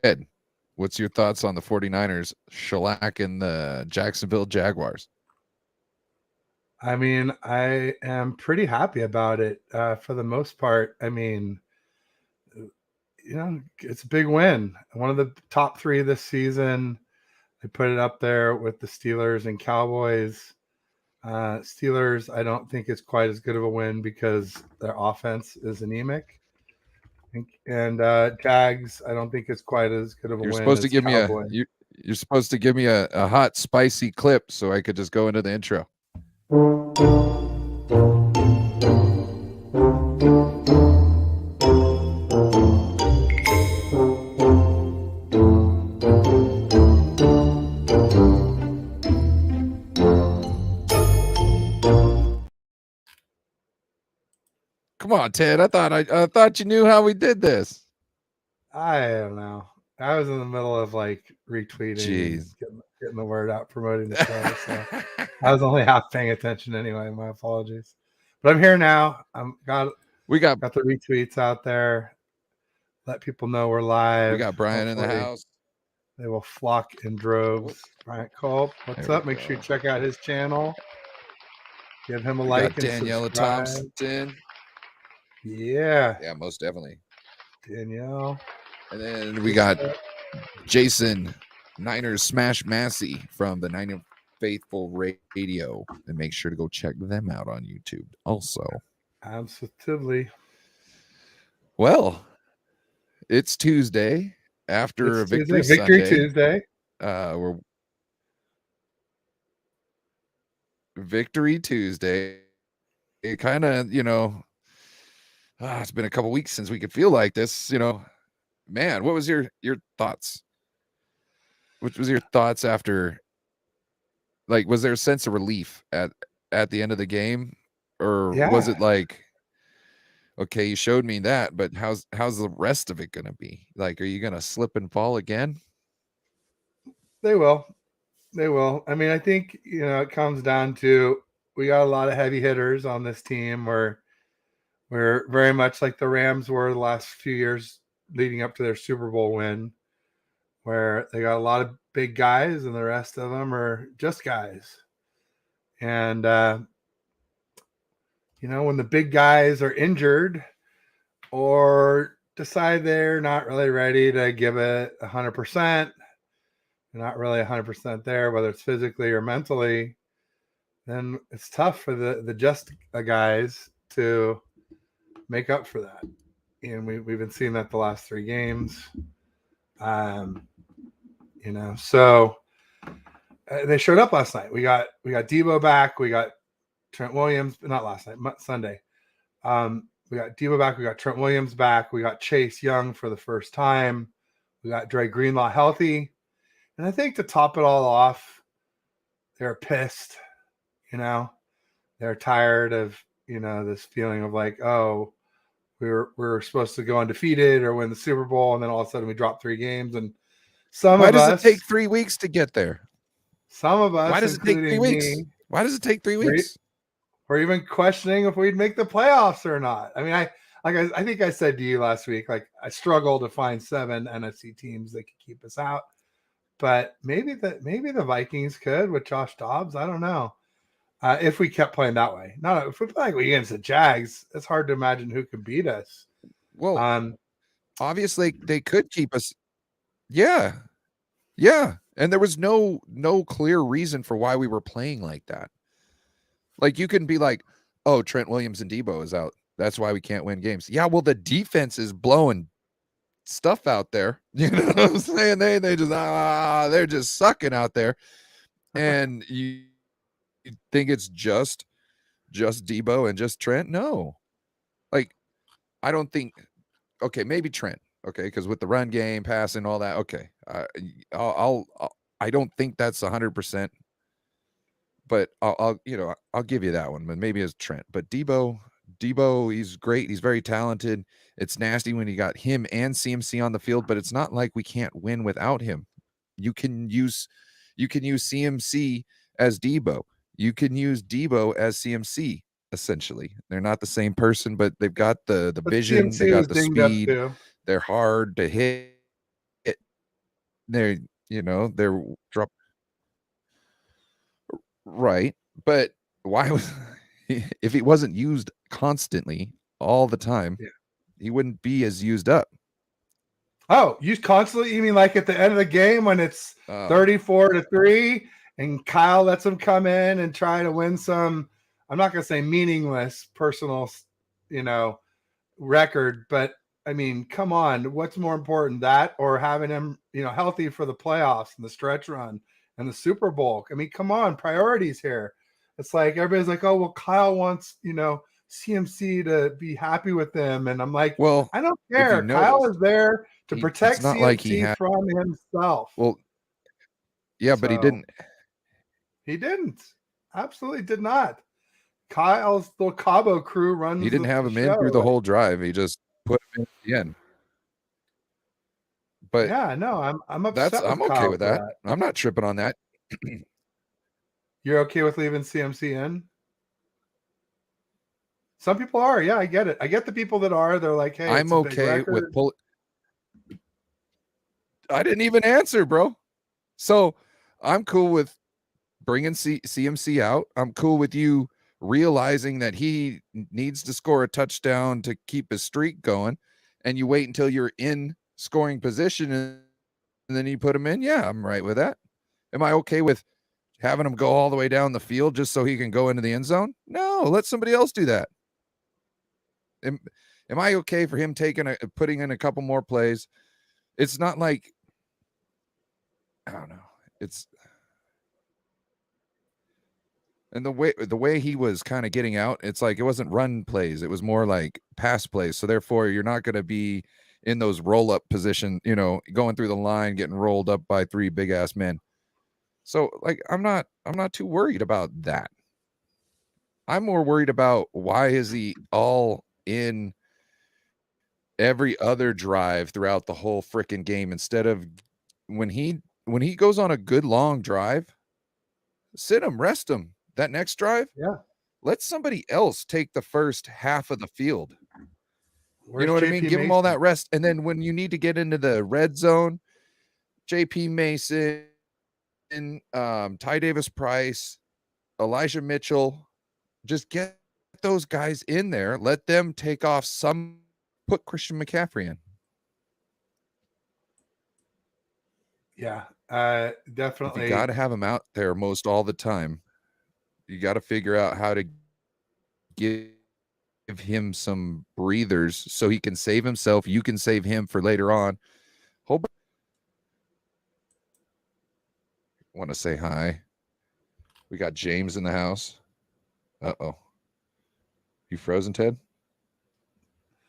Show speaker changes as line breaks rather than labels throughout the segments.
Ted, what's your thoughts on the 49ers shellacking the Jacksonville Jaguars?
I mean, I am pretty happy about it for the most part. I mean, it's a big win. One of the top three this season. They put it up there with the Steelers and Cowboys. Steelers, I don't think it's quite as good of a win because their offense is anemic. And Jags, I don't think it's quite as good of a
You're
win
supposed to
as
give me
Cowboys.
you're supposed to give me a hot spicy clip so I could just go into the intro. Come on, Ted. I thought you knew how we did this.
I don't know. I was in the middle of like retweeting and
Jeez.
getting the word out, promoting the show. So I was only half paying attention anyway. My apologies. But I'm here now.
we got
the retweets out there. Let people know we're live.
we got Brian
Hopefully
in the house.
they will flock in droves. Bryant Culp, what's up? Make sure you check out his channel. Give him a like and
Daniela
subscribe.
Thompson.
Yeah,
most definitely.
Danielle.
And then we got Jason Niners Smash Massey from the Niner Faithful Radio. And make sure to go check them out on YouTube also.
Absolutely.
Well, it's Tuesday after
it's
Victory
Tuesday. Victory
Sunday.
Tuesday.
We're Victory Tuesday. It kind of, it's been a couple weeks since we could feel like this, Man, what was your thoughts? What was your thoughts after? Like, was there a sense of relief at the end of the game, or was it like, okay, you showed me that, but how's the rest of it gonna be? Like, are you gonna slip and fall again?
They will. I mean, I think it comes down to we got a lot of heavy hitters on this team. We're very much like the Rams were the last few years leading up to their Super Bowl win, where they got a lot of big guys and the rest of them are just guys. And, when the big guys are injured or decide they're not really ready to give it 100%, they're not really 100% there, whether it's physically or mentally, then it's tough for the just guys to make up for that. And we've been seeing that the last three games. So they showed up last night. We got Debo back. We got Trent Williams, not last night, Sunday. We got Debo back. We got Trent Williams back. We got Chase Young for the first time. We got Dre Greenlaw healthy. And I think to top it all off, they're pissed. They're tired of, this feeling of like, oh, we were supposed to go undefeated or win the Super Bowl, and then all of a sudden we dropped 3 games. And
why does it take 3 weeks to get there?
Some of us,
why does it take 3 weeks? Why does it take 3 weeks?
We're even questioning if we'd make the playoffs or not. I mean, I think I said to you last week, like I struggle to find 7 NFC teams that could keep us out, but maybe the Vikings could with Josh Dobbs. I don't know. If we kept playing that way. Not if we play like we against the Jags, it's hard to imagine who could beat us.
Well, obviously they could keep us. Yeah. Yeah. And there was no clear reason for why we were playing like that. Like you can be like, oh, Trent Williams and Debo is out. That's why we can't win games. Yeah, well, the defense is blowing stuff out there. You know what I'm saying? They just they're just sucking out there. And you think it's just Debo and just Trent? No. Like, I don't think, okay, maybe Trent. Okay, because with the run game, passing, all that, okay. I don't think that's 100%. But I'll give you that one. But maybe it's Trent. But Debo, he's great. He's very talented. It's nasty when you got him and CMC on the field, but it's not like we can't win without him. You can use CMC as Debo. You can use Debo as CMC. Essentially, they're not the same person, but they've got the vision. CMC, they got the speed. They're hard to hit. they're they're drop right, but why was if he wasn't used constantly all the time,
Yeah.
he wouldn't be as used up.
Oh, used constantly? You mean like at the end of the game when it's
Oh,
34-3 and Kyle lets him come in and try to win some, I'm not going to say meaningless personal, record, but I mean, come on, what's more important, that or having him, healthy for the playoffs and the stretch run and the Super Bowl? I mean, come on, priorities here. It's like everybody's like, oh, well, Kyle wants, CMC to be happy with him. And I'm like,
well,
I don't
if you
care. Kyle is
noticed,
there to
it's
protect
not like he
CMC
had
from himself.
well, yeah, but he
So
didn't
he didn't. Absolutely did not. Kyle's little Cabo crew runs the
have him in through
show.
the
Like,
whole drive. He just put him in at the end. But
yeah, no, I'm upset with
I'm okay
Kyle
with
for
that.
that.
I'm not tripping on that.
You're okay with leaving CMC in? Some people are. Yeah, I get it. I get the people that are. They're like, hey, it's
I'm
a big
okay with
record.
I didn't even answer, bro. So I'm cool with bringing CMC out. I'm cool with you realizing that he needs to score a touchdown to keep his streak going, and you wait until you're in scoring position and then you put him in. Yeah, I'm right with that. Am I okay with having him go all the way down the field just so he can go into the end zone? No, let somebody else do that. Am I okay for him putting in a couple more plays? It's not like I don't know. It's And the way he was kind of getting out, it's like it wasn't run plays. It was more like pass plays. So therefore, you're not going to be in those roll up position, going through the line, getting rolled up by three big ass men. So like I'm not too worried about that. I'm more worried about why is he all in every other drive throughout the whole freaking game instead of when he goes on a good long drive, sit him, rest him. That next drive,
Yeah.
let somebody else take the first half of the field. You know
Where's
what I mean?
JP
Give them all
Mason?
that rest. And then when you need to get into the red zone, JP Mason, Ty Davis Price, Elijah Mitchell, just get those guys in there. Let them take off put Christian McCaffrey in.
Yeah.
If you got
Definitely.
to have him out there most all the time, you got to figure out how to give him some breathers so he can save himself. You can save him for later on. Hope want to say hi. We got James in the house. Uh-oh. You frozen, Ted?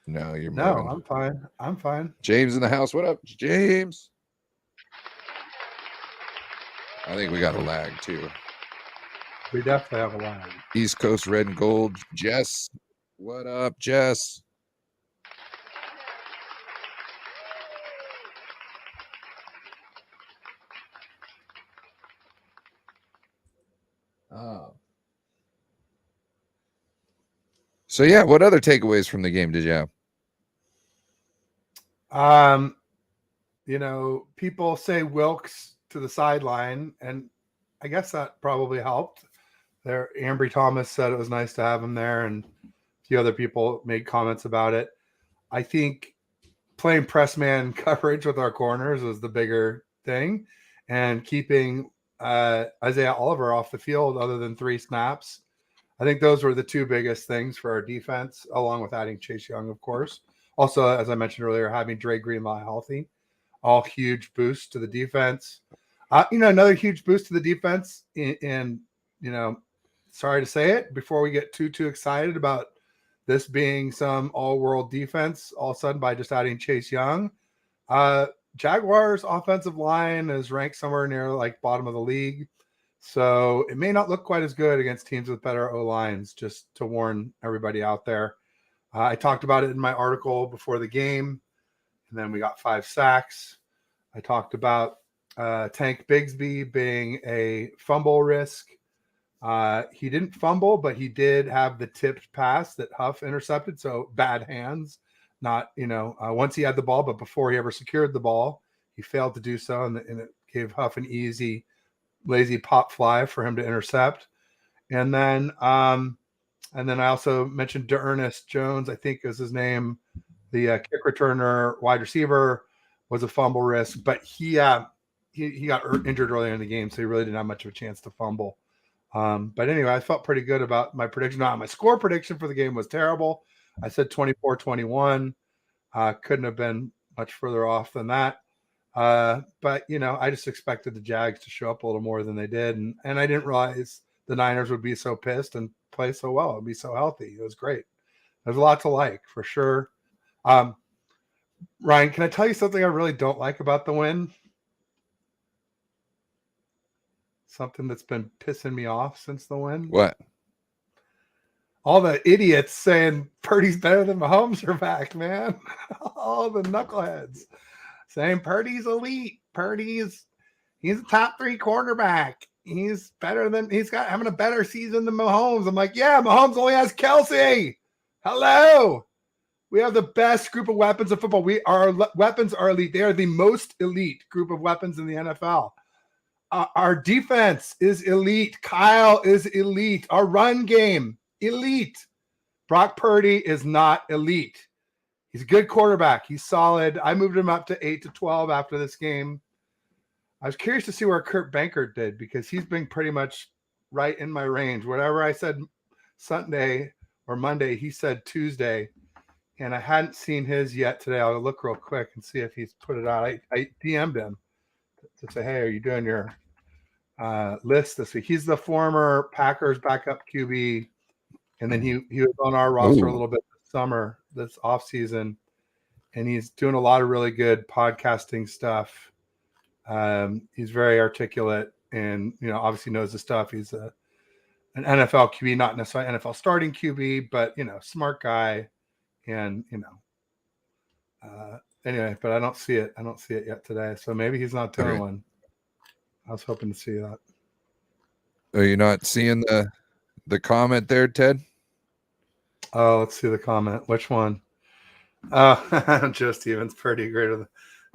No, you're
No,
moving.
I'm fine. I'm fine.
James in the house. What up, James? I think we got a lag too.
We definitely have a line.
East Coast Red and Gold. Jess. What up, Jess? Oh. So yeah, what other takeaways from the game did you have?
People say Wilkes to the sideline, and I guess that probably helped. There, Ambry Thomas said it was nice to have him there, and a few other people made comments about it. I think playing press man coverage with our corners was the bigger thing, and keeping Isaiah Oliver off the field other than 3 snaps. I think those were the two biggest things for our defense, along with adding Chase Young, of course. Also, as I mentioned earlier, having Dre Greenlaw healthy, all huge boosts to the defense. Another huge boost to the defense. And sorry to say it, before we get too excited about this being some all-world defense, all of a sudden by just adding Chase Young, Jaguars' offensive line is ranked somewhere near like bottom of the league. So it may not look quite as good against teams with better O-lines, just to warn everybody out there. I talked about it in my article before the game, and then we got 5 sacks. I talked about Tank Bigsby being a fumble risk. He didn't fumble, but he did have the tipped pass that Huff intercepted, so bad hands. Not, once he had the ball, but before he ever secured the ball, He failed to do so, and it gave Huff an easy, lazy pop fly for him to intercept. And then I also mentioned D'Ernest Jones, I think is his name, the kick returner, wide receiver, was a fumble risk, but he got injured earlier in the game, so he really didn't have much of a chance to fumble. But anyway, I felt pretty good about my prediction. Now, my score prediction for the game was terrible. I said 24-21. Couldn't have been much further off than that. But, I just expected the Jags to show up a little more than they did. And I didn't realize the Niners would be so pissed and play so well. It'd be so healthy. It was great. There's a lot to like, for sure. Ryan, can I tell you something I really don't like about the win? Something that's been pissing me off since the win.
What?
All the idiots saying Purdy's better than Mahomes are back, man. All the knuckleheads saying Purdy's elite. He's a top 3 quarterback. He's having a better season than Mahomes. I'm like, yeah, Mahomes only has Kelsey. Hello. We have the best group of weapons in football. Our weapons are elite. They are the most elite group of weapons in the NFL. Our defense is elite. Kyle is elite. Our run game, elite. Brock Purdy is not elite. He's a good quarterback. He's solid. I moved him up to 8-12 after this game. I was curious to see where Kurt Bankert did, because he's been pretty much right in my range. Whatever I said Sunday or Monday, he said Tuesday. And I hadn't seen his yet today. I'll look real quick and see if he's put it out. I DM'd him to say, hey, are you doing your list this week? He's the former Packers backup QB. And then he was on our roster a little bit this offseason. And he's doing a lot of really good podcasting stuff. He's very articulate and, obviously knows the stuff. He's an NFL QB, not necessarily NFL starting QB, but, smart guy. And, anyway, but I don't see it. I don't see it yet today. So maybe he's not doing one. I was hoping to see that.
Are you not seeing the comment there, Ted?
Oh, let's see the comment. Which one? Oh, Joe Stevens, pretty great.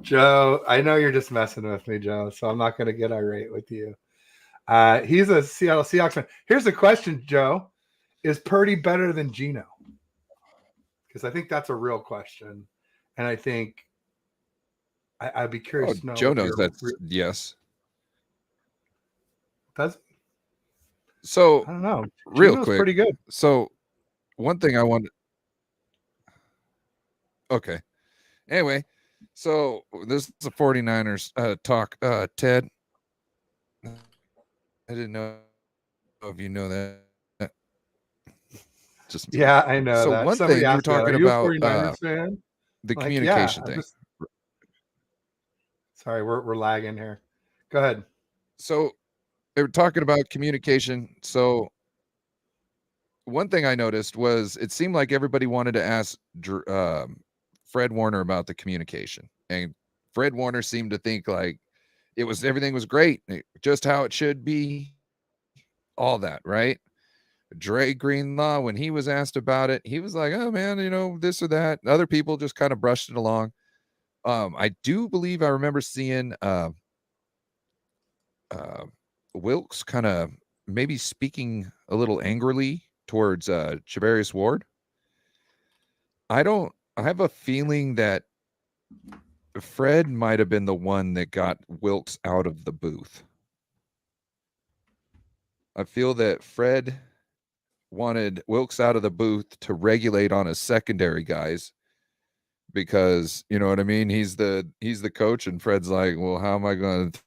Joe, I know you're just messing with me, Joe, so I'm not going to get irate with you. He's a Seattle Seahawks fan. Here's the question, Joe. Is Purdy better than Geno? Because I think that's a real question. And I think I'd be curious to know.
Joe knows that's yes.
Does he?
So
I don't know.
Real
Geno's
quick.
pretty good.
So one thing I wanted. Okay. Anyway, so this is a 49ers talk. Ted, I didn't know if you know that. Just
yeah, I know.
So
that.
one
Somebody
thing you were talking about
fan?
the communication thing.
Sorry, we're lagging here. Go ahead.
So they were talking about communication. So one thing I noticed was it seemed like everybody wanted to ask Fred Warner about the communication, and Fred Warner seemed to think like everything was great, just how it should be, all that, right? Dre Greenlaw, when he was asked about it, he was like, oh man, this or that. And other people just kind of brushed it along. I do believe I remember seeing Wilkes kind of maybe speaking a little angrily towards Charvarius Ward. I have a feeling that Fred might have been the one that got Wilkes out of the booth. I feel that Fred wanted Wilkes out of the booth to regulate on his secondary guys, because you know what I mean? He's the coach, and Fred's like, well, how am I going to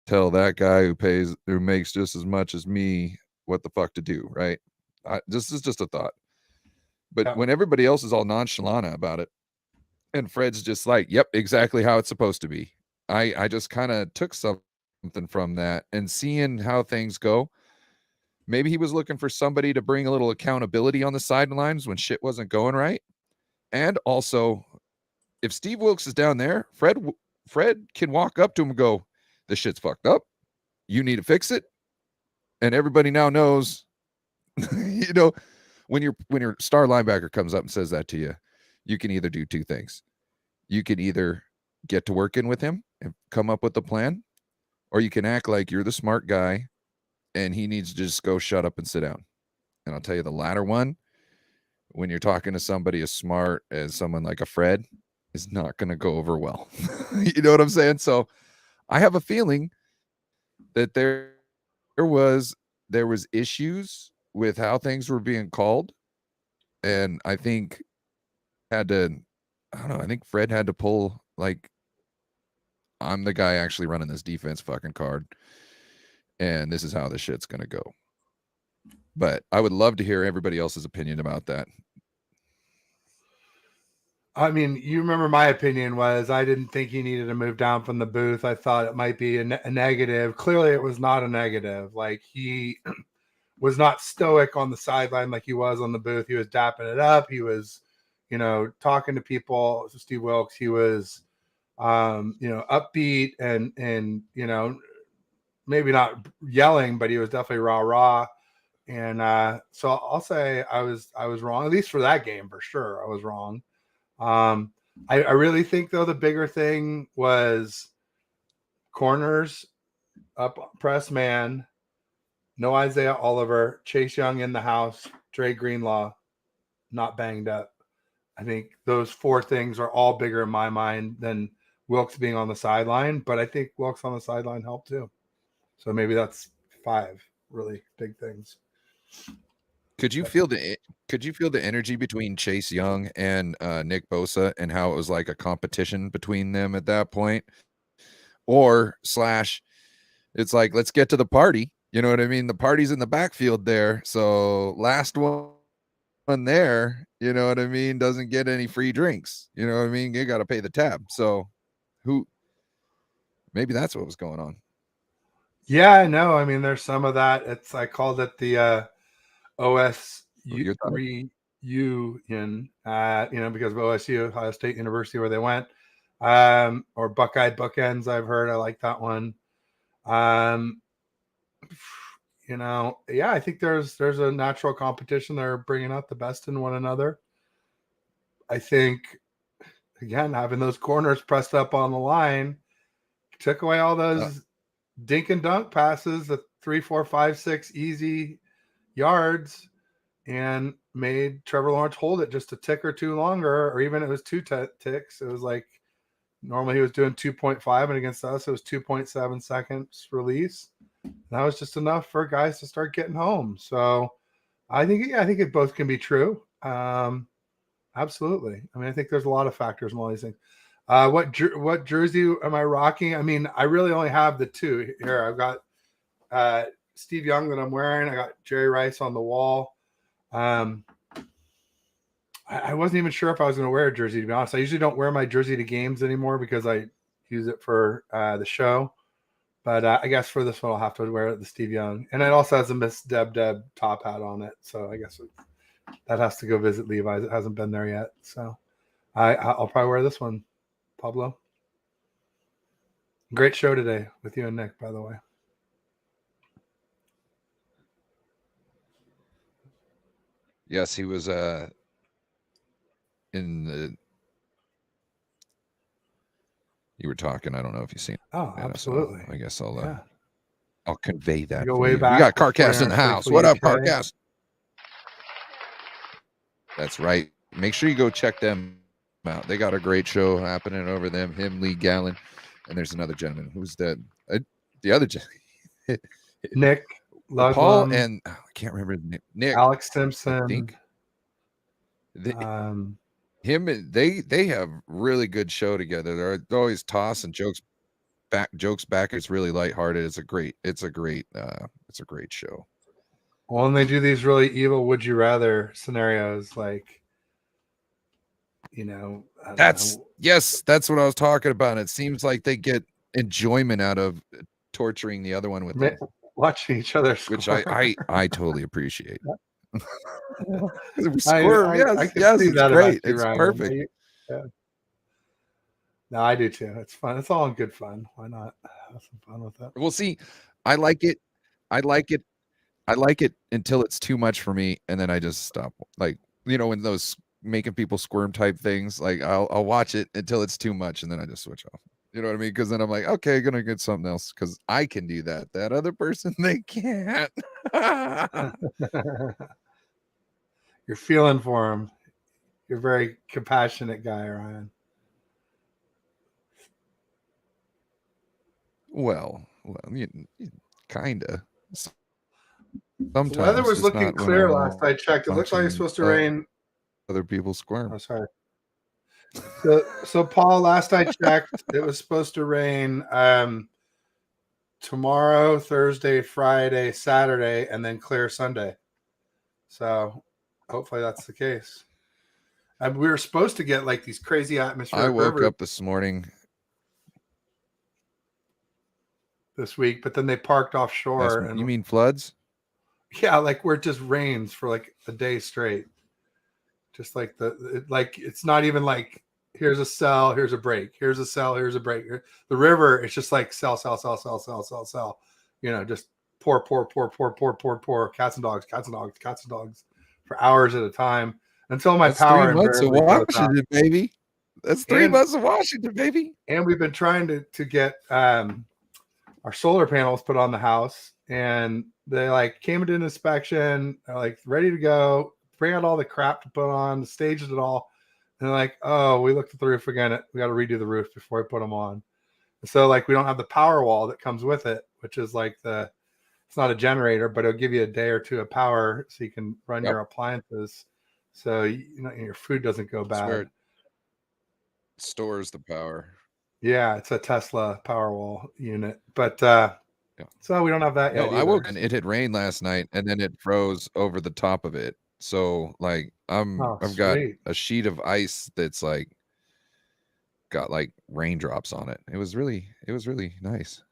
tell that guy who makes just as much as me what the fuck to do, right? This is just a thought. But when everybody else is all nonchalant about it, and Fred's just like, yep, exactly how it's supposed to be. I just kind of took something from that, and seeing how things go. Maybe he was looking for somebody to bring a little accountability on the sidelines when shit wasn't going right. And also, if Steve Wilkes is down there, Fred can walk up to him and go, this shit's fucked up. You need to fix it. And everybody now knows, when your star linebacker comes up and says that to you, you can either do two things. You can either get to working with him and come up with a plan, or you can act like you're the smart guy and he needs to just go shut up and sit down. And I'll tell you, the latter one, when you're talking to somebody as smart as someone like a Fred, is not going to go over well. You know what I'm saying? So I have a feeling that was there was issues with how things were being called, and I think had to, I don't know, I think Fred had to pull, like, I'm the guy actually running this defense fucking card, and this is how this shit's gonna go. But I would love to hear everybody else's opinion about that.
I mean, you remember my opinion was I didn't think he needed to move down from the booth. I thought it might be a negative. Clearly, it was not a negative. Like, he was not stoic on the sideline like he was on the booth. He was dapping it up. He was, talking to people. Steve Wilkes. He was, upbeat and maybe not yelling, but he was definitely rah. And so I'll say I was wrong, at least for that game for sure. I was wrong. I really think though the bigger thing was corners, up press man, no Isaiah Oliver, Chase Young in the house, Dre Greenlaw not banged up. I think those four things are all bigger in my mind than Wilkes being on the sideline, but I think Wilkes on the sideline helped too. So maybe that's 5 really big things.
Could you feel the energy between Chase Young and Nick Bosa, and how it was like a competition between them at that point? Or / it's like, let's get to the party. You know what I mean? The party's in the backfield there. So last one there, you know what I mean, doesn't get any free drinks. You know what I mean? You got to pay the tab. So maybe that's what was going on.
Yeah, I know. I mean, there's some of that. I called it the OS reunion, because of OSU, Ohio State University, where they went, or Buckeye bookends. I've heard. I like that one. Yeah, I think there's a natural competition. They're bringing out the best in one another. I think, again, having those corners pressed up on the line took away all those dink and dunk passes, the 3, 4, 5, 6 easy yards, and made Trevor Lawrence hold it just a tick or two longer, or even it was 2 ticks. It was like normally he was doing 2.5, and against us it was 2.7 seconds release. That was just enough for guys to start getting home. So I think it both can be true. Absolutely. I mean, I think there's a lot of factors in all these things. What jersey am I rocking? I mean, I really only have the 2 here. I've got Steve Young that I'm wearing. I got Jerry Rice on the wall. I wasn't even sure if I was going to wear a jersey, to be honest. I usually don't wear my jersey to games anymore because I use it for the show. But I guess for this one, I'll have to wear the Steve Young. And it also has a Miss Deb top hat on it. So I guess that has to go visit Levi's. It hasn't been there yet. So I'll probably wear this one, Pablo. Great show today with you and Nick, by the way.
Yes, he was in the, you were talking. I don't know if you've seen it.
Oh, absolutely.
So I guess I'll convey that.
Go way
you.
back.
We got CarCast in the house. What up, CarCast? That's right. Make sure you go check them out. They got a great show happening over them. Him, Lee Gallen, and there's another gentleman. Who's the other gentleman?
Nick,
Paul, and I can't remember his name. Nick,
Alex Simpson.
I think. They have really good show together. They're always tossing jokes back. It's really lighthearted. It's a great show.
Well, and they do these really evil would you rather scenarios, like,
that's what I was talking about. It seems like they get enjoyment out of torturing the other one with them.
Watching each other squirm.
Which I totally appreciate.
Squirm, yes, it's great.
It's perfect.
Yeah. No, I do too. It's fun. It's all in good fun. Why not have some fun with that?
Well, see, I like it until it's too much for me, and then I just stop. Like, when those making people squirm type things, like I'll watch it until it's too much, and then I just switch off. You know what I mean? Because then I'm like, okay, gonna get something else because I can do that. That other person, they can't.
You're feeling for him. You're a very compassionate guy, Ryan.
well, kinda.
The weather
Sometimes,
was
just
looking
not when
clear
I'm
last I checked. It looks like it's
watching
supposed to rain.
other people squirm.
Oh, sorry. So Paul, last I checked, it was supposed to rain tomorrow, Thursday, Friday, Saturday, and then clear Sunday. So hopefully that's the case. And we were supposed to get like these crazy atmospheric
I woke
rivers
up this morning.
this week, but then they parked offshore. And
You mean floods?
yeah, like where it just rains for like a day straight. Just like like it's not even like here's a cell, here's a break, here's a cell, here's a break. The river, it's just like cell, you know, just pour, cats and dogs, for hours at a time until my
That's
power
3 months of
invariably goes out.
Washington, baby. That's 3 months of Washington, baby.
And we've been trying to get our solar panels put on the house, and they like came into an inspection, they're like ready to go, bring out all the crap to put on, staged it all. And they're like, oh, we looked at the roof again. We got to redo the roof before we put them on. And so like we don't have the power wall that comes with it, which is like it's not a generator, but it'll give you a day or two of power so you can run your appliances. So your food doesn't go bad.
Swear it stores the power.
Yeah, it's a Tesla Powerwall unit, but so we don't have that yet.
No, I woke and it had rained last night, and then it froze over the top of it. So like I've got a sheet of ice that's like got like raindrops on it. It was really nice.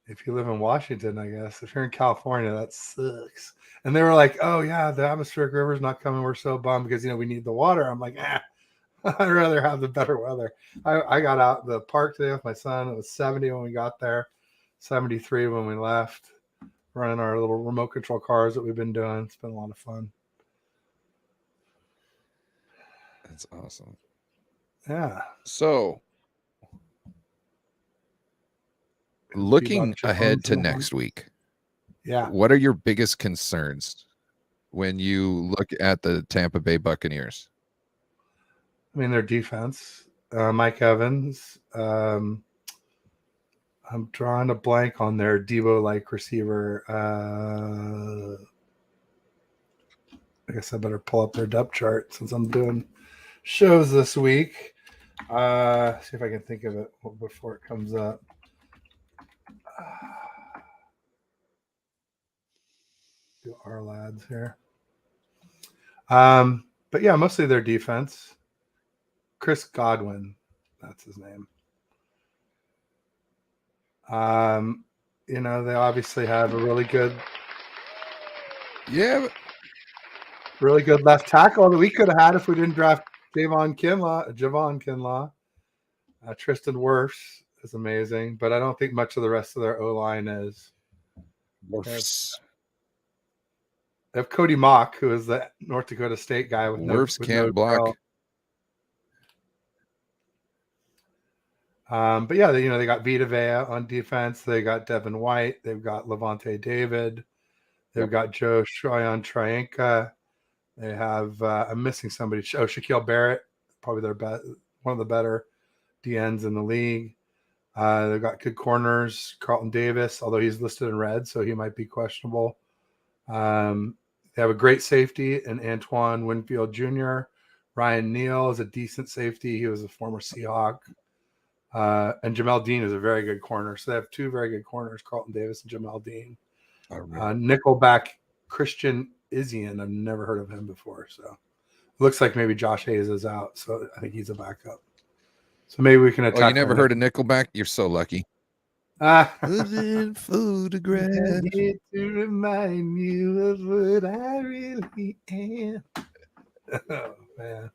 If you live in Washington, I guess. If you're in California, that sucks. And they were like, "Oh yeah, the atmospheric river's not coming. We're so bummed because we need the water." I'm like, I'd rather have the better weather. I got out the park today with my son. It was 70 when we got there, 73 when we left. Running our little remote control cars that we've been doing. It's been a lot of fun.
That's awesome.
Yeah.
So looking ahead to next week.
Yeah.
What are your biggest concerns when you look at the Tampa Bay Buccaneers?
I mean, their defense, Mike Evans. I'm drawing a blank on their Debo-like receiver. I guess I better pull up their depth chart since I'm doing shows this week. See if I can think of it before it comes up. Do our lads here. But yeah, mostly their defense. Chris Godwin, that's his name. They obviously have a really good left tackle that we could have had if we didn't draft Javon Kinlaw. Tristan Wirfs is amazing, but I don't think much of the rest of their O-line is.
Wirfs.
They have Cody Mock, who is the North Dakota State guy with
Wirfs can't block.
But yeah, they got Vita Vea on defense. They got Devin White. They've got Levante David. They've got Joe Shoyan Trianka. They have I'm missing somebody. Shaquille Barrett, probably their one of the better DNs in the league. They've got good corners. Carlton Davis, although he's listed in red, so he might be questionable. They have a great safety in Antoine Winfield Jr. Ryan Neal is a decent safety. He was a former Seahawk. And Jamel Dean is a very good corner. So they have two very good corners, Carlton Davis and Jamel Dean. Nickelback Christian Isian. I've never heard of him before. So it looks like maybe Josh Hayes is out. So I think he's a backup. So maybe we can attack.
Oh, you never heard of Nickelback? You're so lucky.
Living photograph to remind you of what I really am. Oh man.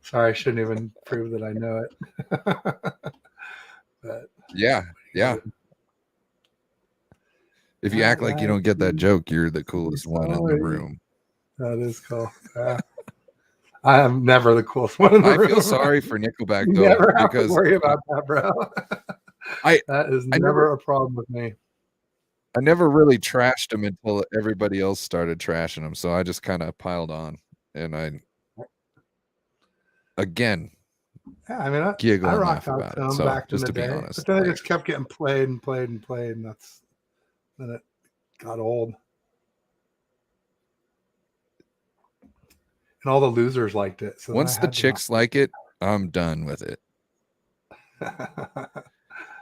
Sorry, I shouldn't even prove that I know it. But
yeah. If you act like you don't get that joke, you're the coolest one in the room.
That is cool. I am never the coolest one in the
I
room.
feel sorry for Nickelback
You
though,
never have to
because
worry about that, bro.
I
That is
I
never a problem with me.
I never really trashed him until everybody else started trashing him, so I just kind of piled on, and I again
Yeah, I mean,
giggle
I
and
rocked
laugh
out
about
to
it.
them
So
back in
just
the
to be
day,
honest,
but then I
like
just kept getting played, and then it got old. And all the losers liked it, so
once
I
the
had to not.
chicks like it, I'm done with it.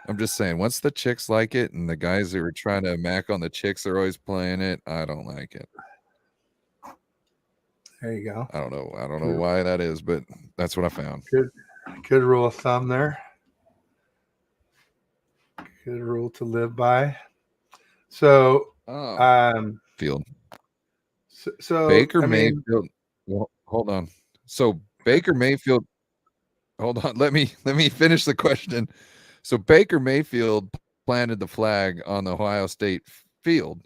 I'm just saying, once the chicks like it and the guys that were trying to mac on the chicks are always playing it, I don't like it.
There you go.
I don't know why that is, but that's what I found.
Good rule of thumb there. Good rule to live by. So,
Field.
so
Baker
I mean,
Mayfield. Well, hold on. So Baker Mayfield. Hold on. Let me finish the question. So Baker Mayfield planted the flag on the Ohio State field,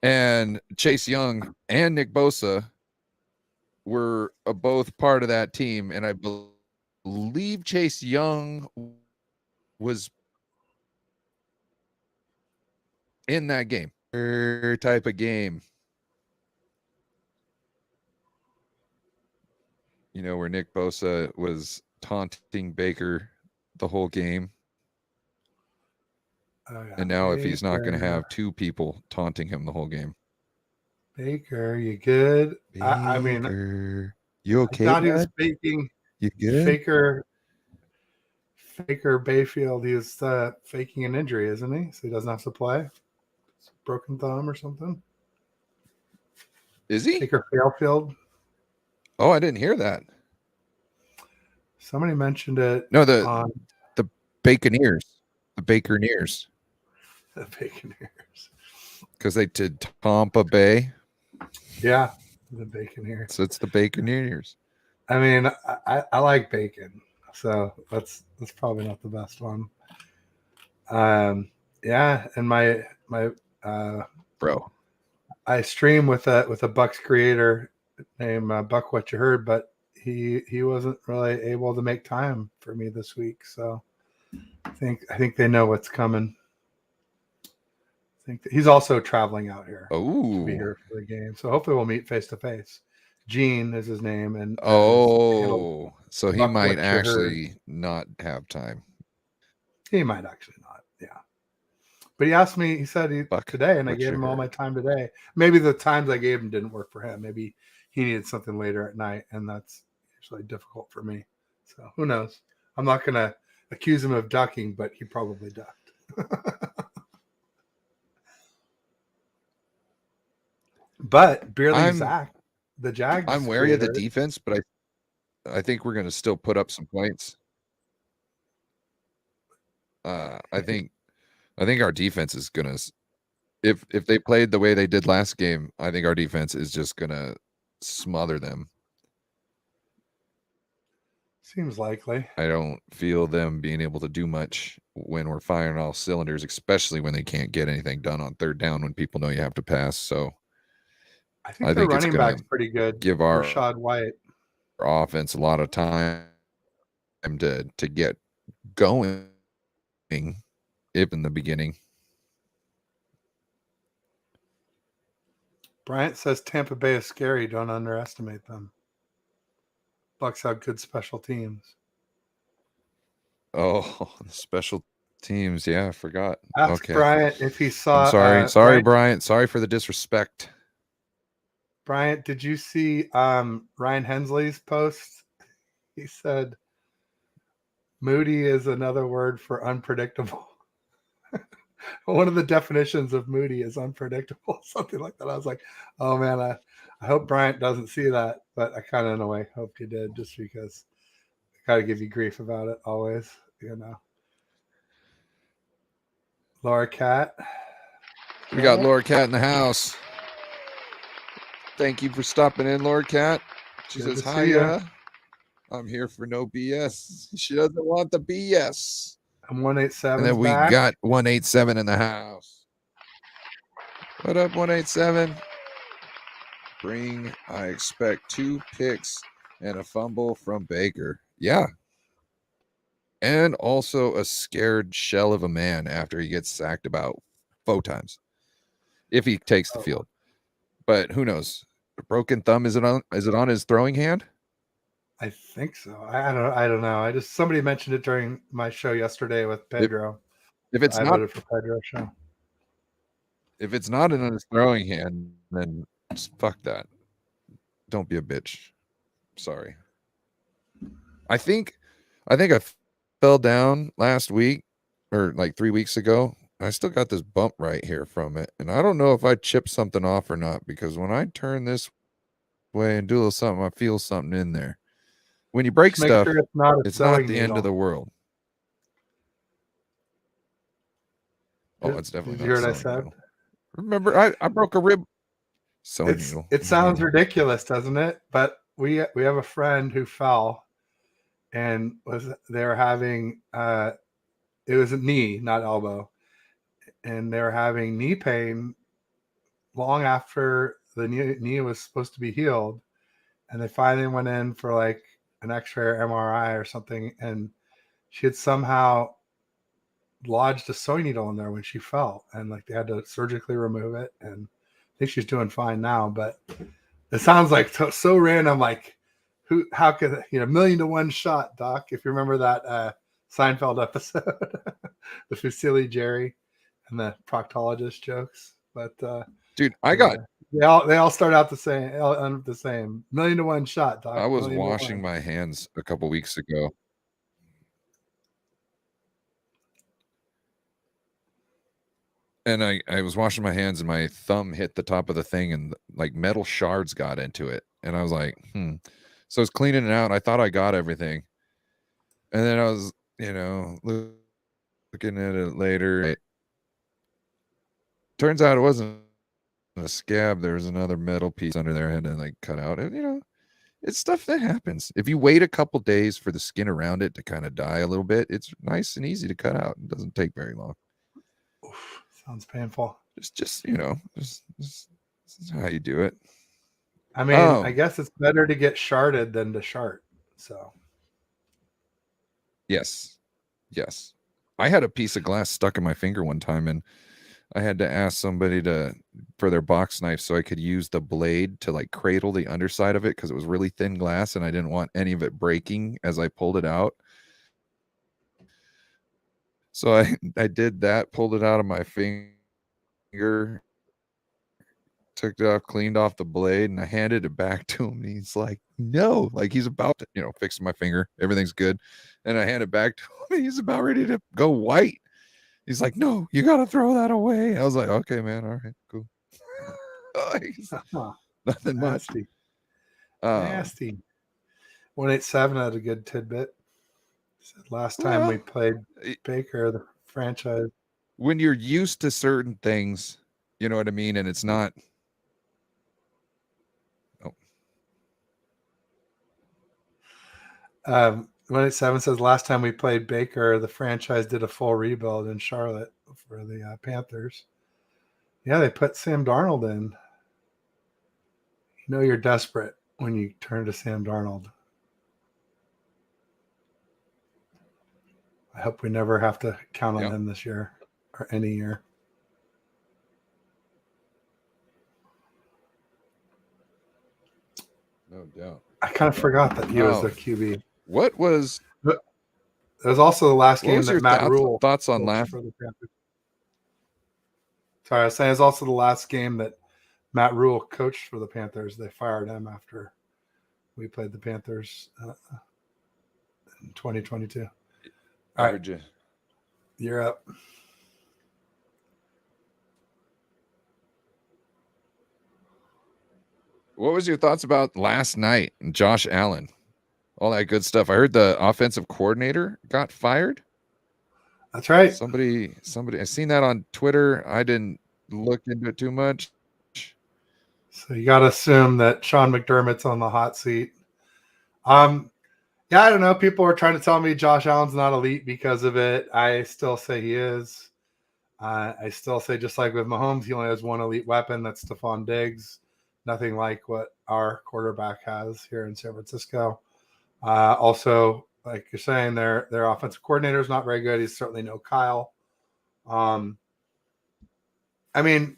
and Chase Young and Nick Bosa were both part of that team, and I believe Chase Young was in that game. Type of game. You know, where Nick Bosa was taunting Baker the whole game.
oh yeah,
And now if he's not going to
Baker.
have two people taunting him the whole game.
Baker, you good? I mean,
Baker, you
I
okay,
thought he was
bud?
faking
You good?
Faker Bayfield. He was faking an injury, isn't he? So he doesn't have to play. It's broken thumb or something.
Is he?
Baker Fairfield.
Oh, I didn't hear that.
Somebody mentioned it.
No, the
on
Bakerneers. The Bakerneers.
the Bakerneers.
Because they did Tampa Bay.
Yeah, the Bakerneers.
So it's the Bakerneers.
I mean, I like bacon, so that's probably not the best one. Yeah, and my
bro,
I stream with a Bucks creator named Buck What You Heard, but he wasn't really able to make time for me this week, so I think they know what's coming. I think he's also traveling out here to be here for the game, so hopefully we'll meet face to face. Gene is his name, and
so he might actually not have time.
He might actually not, yeah. But he asked me, he said today, and I gave him all my time today. Maybe the times I gave him didn't work for him. Maybe he needed something later at night, and that's usually difficult for me. So who knows? I'm not going to accuse him of ducking, but he probably ducked. But Beerly Zach, the Jags.
I'm wary of the defense, but I think we're going to still put up some points. I think our defense is going to, if they played the way they did last game, I think our defense is just going to smother them.
Seems likely.
I don't feel them being able to do much when we're firing all cylinders, especially when they can't get anything done on third down when people know you have to pass. So
I think the running back's pretty good.
Give our
Rashad White
offense a lot of time to get going if in the beginning.
Bryant says Tampa Bay is scary. Don't underestimate them. Bucks have good special teams.
Oh, special teams. Yeah, I forgot.
Ask Bryant if he saw.
I'm sorry, Bryant. Sorry for the disrespect.
Bryant, did you see Ryan Hensley's post? He said, "Moody is another word for unpredictable." One of the definitions of moody is unpredictable, something like that. I was like, "Oh man, I hope Bryant doesn't see that," but I kind of in a way hope he did, just because I gotta give you grief about it always, you know. Laura Cat.
We got Laura Cat in the house. Thank you for stopping in, Laura Cat. She says, "Hiya. I'm here for no BS." She doesn't want the BS.
I'm 187.
And then we got 187 in the house. What up, 187? I expect 2 picks and a fumble from Baker. Yeah. And also a scared shell of a man after he gets sacked about 4 times if he takes the field. But who knows? A broken thumb, is it on his throwing hand?
I think so. I don't know. I just somebody mentioned it during my show yesterday with
If,
Pedro.
if
So
it's
I
not
voted for Pedro show.
if it's not in his throwing hand, then fuck that. Don't be a bitch. Sorry. I think I fell down last week or like 3 weeks ago. I still got this bump right here from it. And I don't know if I chipped something off or not, because when I turn this way and do a little something, I feel something in there. When you break
Just make
stuff,
sure it's not a
it's not
sewing
the end of the
needle.
world. Oh, it's
Did
definitely
you
not
hear what I
sewing
said?
needle. Remember, I broke a rib. Sewing needle.
It
What do you
sounds
mean?
ridiculous, doesn't it? But we have a friend who fell and they were having it was a knee, not elbow, and they were having knee pain long after the knee was supposed to be healed, and they finally went in for like an X-ray or MRI or something, and she had somehow lodged a sewing needle in there when she fell, and like they had to surgically remove it, and I think she's doing fine now. But it sounds like so random. Like, how could million to one shot, Doc? If you remember that Seinfeld episode, the Fusilli Jerry and the proctologist jokes. But
Dude, I got
they all start out the same million to one shot, Doc.
I was
Million to
washing
one.
my hands a couple weeks ago. And I was washing my hands and my thumb hit the top of the thing and like metal shards got into it. And I was like, So I was cleaning it out. I thought I got everything. And then I was, looking at it later. Turns out it wasn't a scab. There was another metal piece under there I had to like cut out. And it's stuff that happens. If you wait a couple days for the skin around it to kind of die a little bit, it's nice and easy to cut out. It doesn't take very long.
Oof, sounds painful.
Just this is how you do it.
I mean, I guess it's better to get sharded than to shart. So
yes. I had a piece of glass stuck in my finger one time, and I had to ask somebody for their box knife so I could use the blade to like cradle the underside of it, because it was really thin glass and I didn't want any of it breaking as I pulled it out. So I did that, pulled it out of my finger, took it off, cleaned off the blade, and I handed it back to him. And he's like, no, like he's about to, fix my finger. Everything's good. And I hand it back to him. And he's about ready to go white. He's like, no, you got to throw that away. I was like, okay, man. All right, cool. Nothing
nasty.
much.
Nasty. 187 had a good tidbit. Last time we played Baker, the franchise.
When you're used to certain things, you know what I mean? And it's not.
Oh. 187 says last time we played Baker, the franchise did a full rebuild in Charlotte for the Panthers. Yeah, they put Sam Darnold in. You're desperate when you turn to Sam Darnold. I hope we never have to count on him this year or any year.
No doubt.
I kind of forgot that he was the QB.
What was?
It was also the last game that Matt Rule
thoughts on last
for the Panthers. Sorry, I was saying it's also the last game that Matt Rule coached for the Panthers. They fired him after we played the Panthers in 2022. All right, you're up.
What was your thoughts about last night and Josh Allen? All that good stuff. I heard the offensive coordinator got fired.
That's right.
Somebody, I seen that on Twitter. I didn't look into it too much.
So you got to assume that Sean McDermott's on the hot seat. Yeah, I don't know. People are trying to tell me Josh Allen's not elite because of it. I still say he is. I still say, just like with Mahomes, he only has one elite weapon. That's Stephon Diggs. nothing like what our quarterback has here in San Francisco. Also, like you're saying, their offensive coordinator is not very good. He's certainly no Kyle. I mean,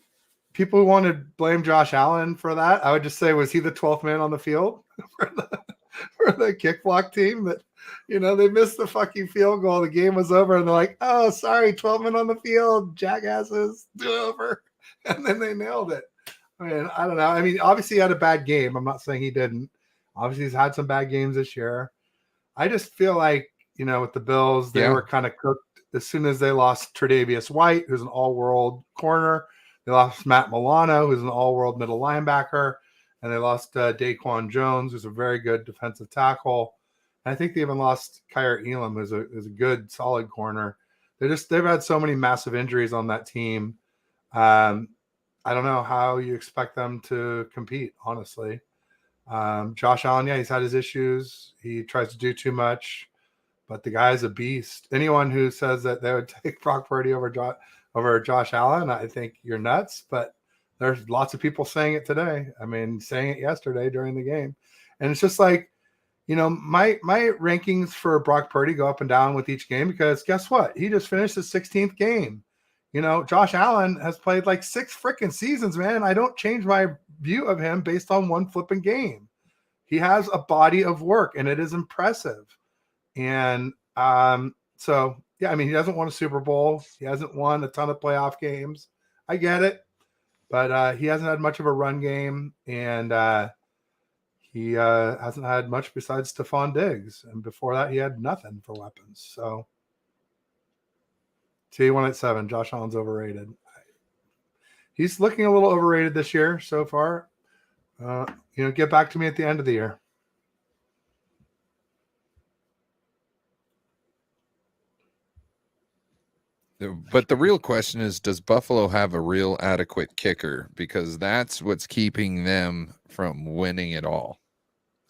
people who want to blame Josh Allen for that, I would just say, was he the 12th man on the field for the kick block team? That, they missed the fucking field goal. The game was over, and they're like, "Oh, sorry, 12 men on the field, jackasses, do over," and then they nailed it. I mean, I don't know. I mean, obviously he had a bad game. I'm not saying he didn't. Obviously he's had some bad games this year. I just feel like, with the Bills, they were kind of cooked as soon as they lost Tre'Davious White, who's an all-world corner. They lost Matt Milano, who's an all-world middle linebacker. And they lost Daquan Jones, who's a very good defensive tackle. And I think they even lost Kyer Elam, who's a good, solid corner. They've had so many massive injuries on that team. I don't know how you expect them to compete, honestly. Josh Allen, he's had his issues. He tries to do too much, but the guy's a beast. Anyone who says that they would take Brock Purdy over Josh Allen, I think you're nuts. But there's lots of people saying it today. I mean, saying it yesterday during the game. And it's just like, my rankings for Brock Purdy go up and down with each game because guess what? He just finished his 16th game. Josh Allen has played like 6 freaking seasons, man. I don't change my view of him based on one flipping game. He has a body of work, and it is impressive. And so, yeah, I mean, he hasn't won a Super Bowl. He hasn't won a ton of playoff games. I get it. But he hasn't had much of a run game, and he hasn't had much besides Stephon Diggs. And before that, he had nothing for weapons. So, T1 at 7. Josh Allen's overrated. He's looking a little overrated this year so far. Get back to me at the end of the year.
But the real question is, does Buffalo have a real adequate kicker? Because that's what's keeping them from winning it all.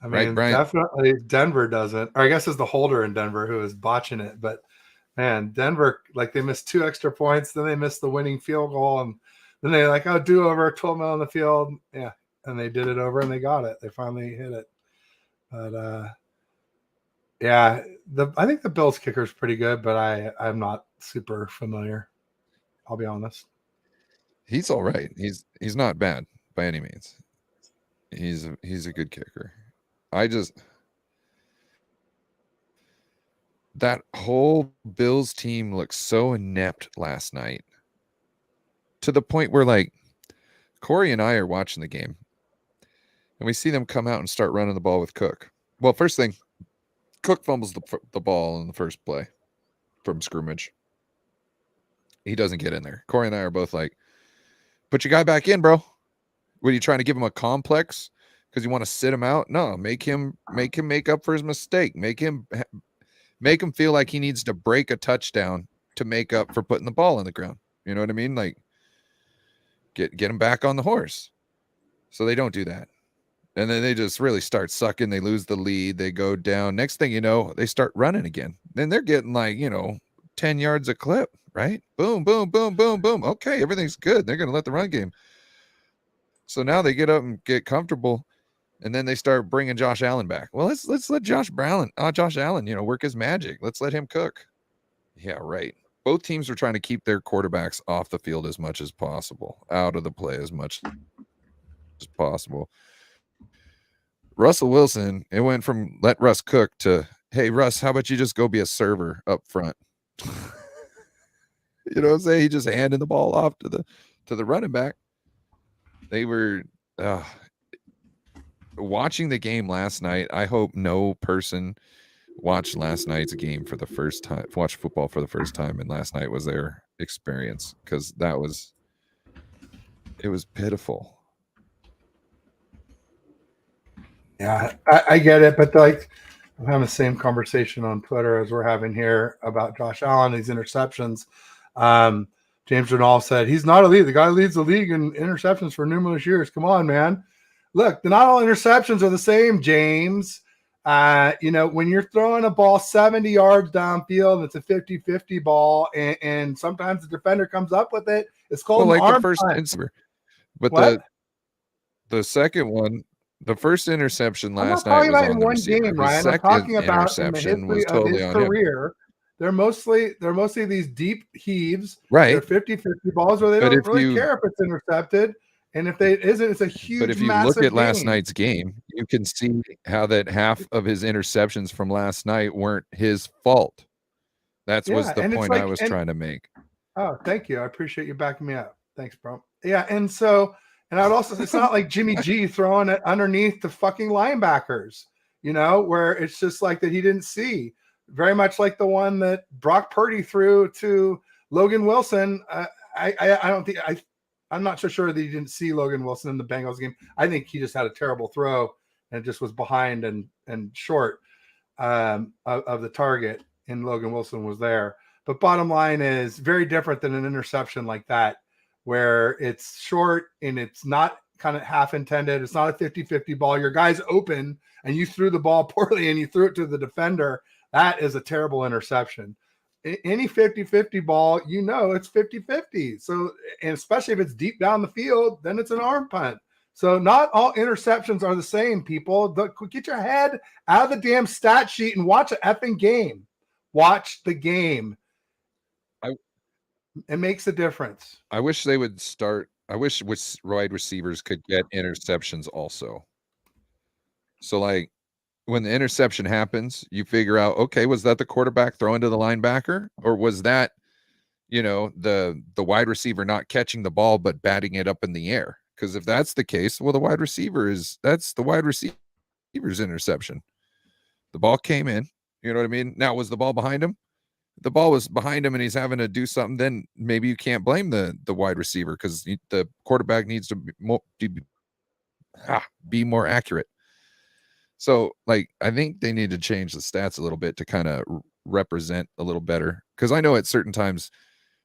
I mean,
right,
definitely Denver doesn't. Or I guess it's the holder in Denver who is botching it. But, man, Denver, like, they missed 2 extra points. Then they missed the winning field goal. And then they do over 12 men on the field. Yeah. And they did it over and they got it. They finally hit it. But, yeah, I think the Bills kicker is pretty good, but I'm not super familiar. I'll be honest.
He's all right. He's not bad by any means. He's a good kicker. That whole Bills team looked so inept last night, to the point where, like, Corey and I are watching the game, and we see them come out and start running the ball with Cook. Well, first thing, Cook fumbles the ball in the first play from scrimmage. He doesn't get in there. Corey and I are both like, put your guy back in, bro. What, are you trying to give him a complex because you want to sit him out? No, make him make up for his mistake. Make him feel like he needs to break a touchdown to make up for putting the ball on the ground. You know what I mean? Like, get him back on the horse. So they don't do that. And then they just really start sucking. They lose the lead. They go down. Next thing you know, they start running again. Then they're getting 10 yards a clip, right? Boom, boom, boom, boom, boom. Okay, everything's good. They're going to let the run game. So now they get up and get comfortable, and then they start bringing Josh Allen back. Well, let's let Josh Allen, work his magic. Let's let him cook. Yeah, right. Both teams are trying to keep their quarterbacks off the field as much as possible, out of the play as much as possible. Russell Wilson, it went from let Russ cook to, hey, Russ, how about you just go be a server up front? You know what I'm saying? He just handed the ball off to the running back. They were watching the game last night. I hope no person watched last night's game for the first time, watched football for the first time, and last night was their experience, because it was pitiful.
Yeah, I get it, but I'm having the same conversation on Twitter as we're having here about Josh Allen, these interceptions. James Renal said he's not elite. The guy leads the league in interceptions for numerous years. Come on, man. Look, not all interceptions are the same, James. When you're throwing a ball 70 yards downfield, it's a 50-50 ball, and sometimes the defender comes up with it. It's called an arm punt.
But what? The second one, the first interception
I'm not
last night
talking
was
about
on
in
the
one
receiver.
game,
His
Ryan. I'm
second
talking about in the
interception was
history of
totally
his
on him.
career. They're mostly these deep heaves. They're
Right.
50-50 balls where they
But
don't
if
really
you
care if it's intercepted. And if they isn't, it's a
but
huge,
if you look
massive
at last
game.
night's game, you can see how that half of his interceptions from last night weren't his fault. That was
Yeah,
the
and it's
point I
like,
was
and
trying to make.
oh, thank you. I appreciate you backing me up. Thanks, bro. Yeah, and so, and I would also, it's not like Jimmy G throwing it underneath the fucking linebackers, where it's just like that he didn't see. Very much like the one that Brock Purdy threw to Logan Wilson. I don't think I'm not so sure that he didn't see Logan Wilson in the Bengals game. I think he just had a terrible throw and just was behind and short of the target, and Logan Wilson was there. But bottom line is very different than an interception like that, where it's short and it's not kind of half intended. It's not a 50-50 ball. Your guy's open and you threw the ball poorly and you threw it to the defender. That is a terrible interception. Any 50-50 ball, it's 50-50. So, and especially if it's deep down the field, then it's an arm punt. So not all interceptions are the same, people. Get your head out of the damn stat sheet and watch an effing game. Watch the game. It makes a difference.
I wish they would start. I wish wide receivers could get interceptions also. So, like, when the interception happens, you figure out, okay, was that the quarterback throwing to the linebacker, or was that, the wide receiver not catching the ball but batting it up in the air? Because if that's the case, well, that's the wide receiver's interception. The ball came in. You know what I mean? Now, was the ball behind him? The ball was behind him and he's having to do something, then maybe you can't blame the wide receiver because the quarterback needs to be more accurate. So, like, I think they need to change the stats a little bit to kind of represent a little better. Because I know at certain times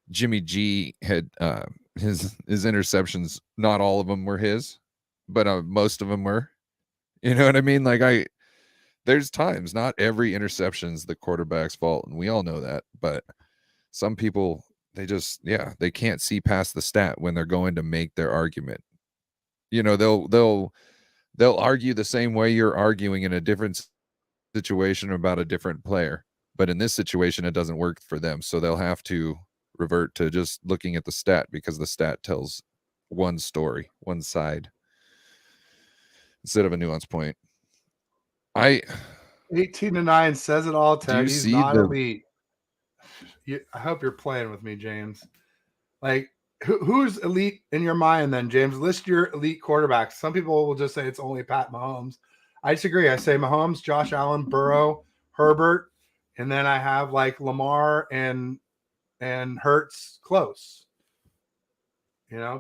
Jimmy G had his interceptions. Not all of them were his, but most of them were. You know what I mean? Like there's times not every interception's the quarterback's fault, and we all know that. But some people, they can't see past the stat when they're going to make their argument. They'll argue the same way you're arguing in a different situation about a different player, but in this situation it doesn't work for them, so they'll have to revert to just looking at the stat because the stat tells one story, one side, instead of a nuanced point.
18-9 says it all,
Do you
Ted. He's
see
not
the
elite. I hope you're playing with me, James. Like, who's elite in your mind then, James? List your elite quarterbacks. Some people will just say it's only Pat Mahomes. I disagree. I say Mahomes, Josh Allen, Burrow, Herbert, and then I have like Lamar and Hurts close.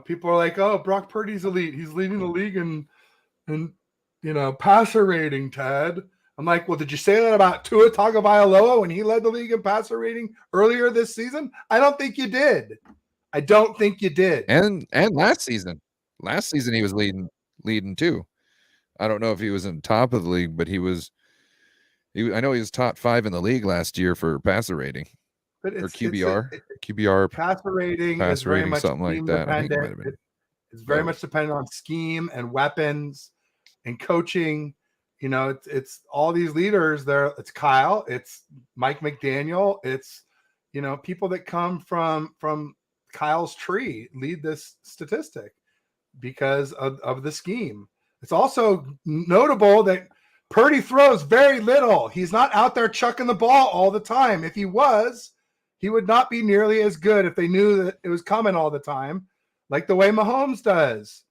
People are like, oh, Brock Purdy's elite. He's leading the league in passer rating, Ted. I'm like, well, did you say that about Tua Tagovailoa when he led the league in passer rating earlier this season? I don't think you did. I don't think you did.
And last season he was leading too. I don't know if he was in top of the league, but I know he was top 5 in the league last year for passer rating.
But
or QBR
passer rating is
passer
very
rating,
much
something like that. I think it might
dependent.
have been.
It's very much dependent on scheme and weapons and coaching. It's all these leaders there. It's Kyle, it's Mike McDaniel, it's people that come from Kyle's tree lead this statistic because of the scheme. It's also notable that Purdy throws very little. He's not out there chucking the ball all the time. If he was, he would not be nearly as good if they knew that it was coming all the time, like the way Mahomes does.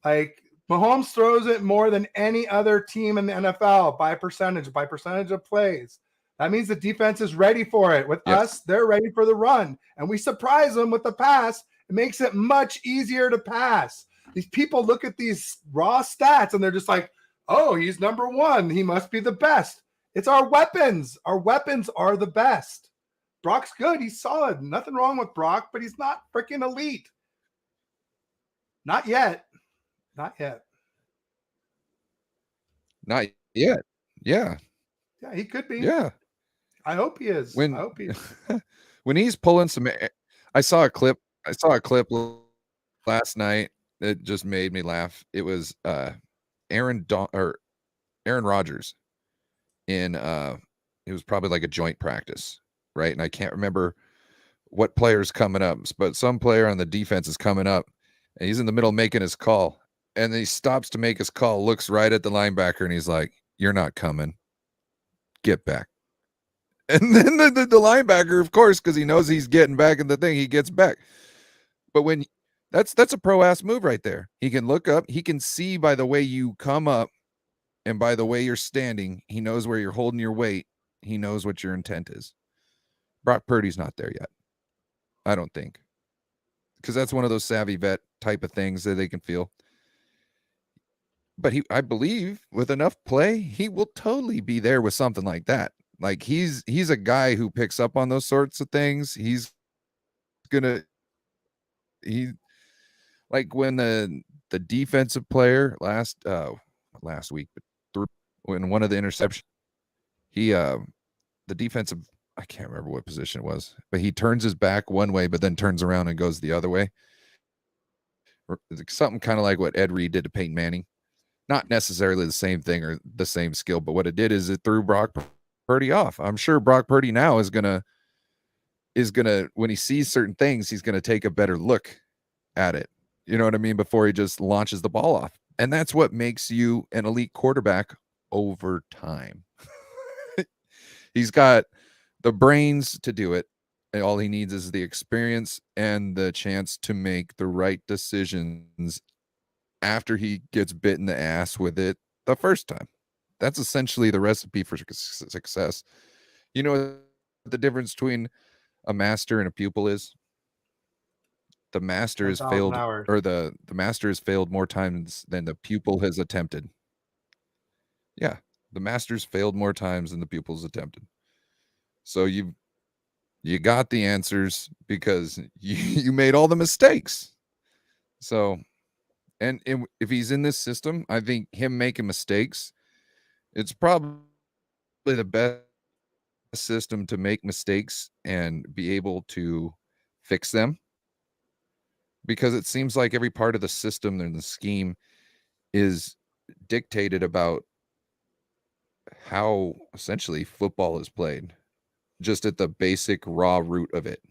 Like, Mahomes throws it more than any other team in the NFL by percentage of plays. That means the defense is ready for it. With us, they're ready for the run. And we surprise them with the pass. It makes it much easier to pass. These people look at these raw stats and they're just like, oh, he's number one. He must be the best. It's our weapons. Our weapons are the best. Brock's good. He's solid. Nothing wrong with Brock, but he's not freaking elite. Not yet. Not yet.
Not yet. Yeah.
Yeah, he could be.
Yeah.
I hope he is. I hope he is.
When he's pulling some, I saw a clip last night it just made me laugh. It was Aaron Rodgers in it was probably like a joint practice, right? And I can't remember what player's coming up, but some player on the defense is coming up, and he's in the middle making his call, and then he stops to make his call, looks right at the linebacker, and he's like, "You're not coming. Get back." And then the linebacker, of course, because he knows he's getting back in the thing, he gets back. But when that's a pro ass move right there. He can look up, he can see by the way you come up and by the way you're standing, he knows where you're holding your weight. He knows what your intent is. Brock Purdy's not there yet. I don't think. Because that's one of those savvy vet type of things that they can feel. But I believe with enough play, he will totally be there with something like that. Like he's a guy who picks up on those sorts of things. He's gonna he like when the defensive player last week, but when one of the interceptions, he the defensive, I can't remember what position it was, but he turns his back one way, but then turns around and goes the other way. Something kind of like what Ed Reed did to Peyton Manning. Not necessarily the same thing or the same skill, but what it did is it threw Brock Purdy off. I'm sure Brock Purdy now is gonna when he sees certain things, he's gonna take a better look at it. You know what I mean? Before he just launches the ball off. And that's what makes you an elite quarterback over time. He's got the brains to do it. And all he needs is the experience and the chance to make the right decisions after he gets bit in the ass with it the first time. That's essentially the recipe for success. You know what the difference between a master and a pupil is? The master has
10,000
failed,
hours.
or the master has failed more times than the pupil has attempted. Yeah, the master's failed more times than the pupil's attempted. So you got the answers because you made all the mistakes. So, and if he's in this system, I think him making mistakes, it's probably the best system to make mistakes and be able to fix them, because it seems like every part of the system and the scheme is dictated about how essentially football is played, just at the basic raw root of it.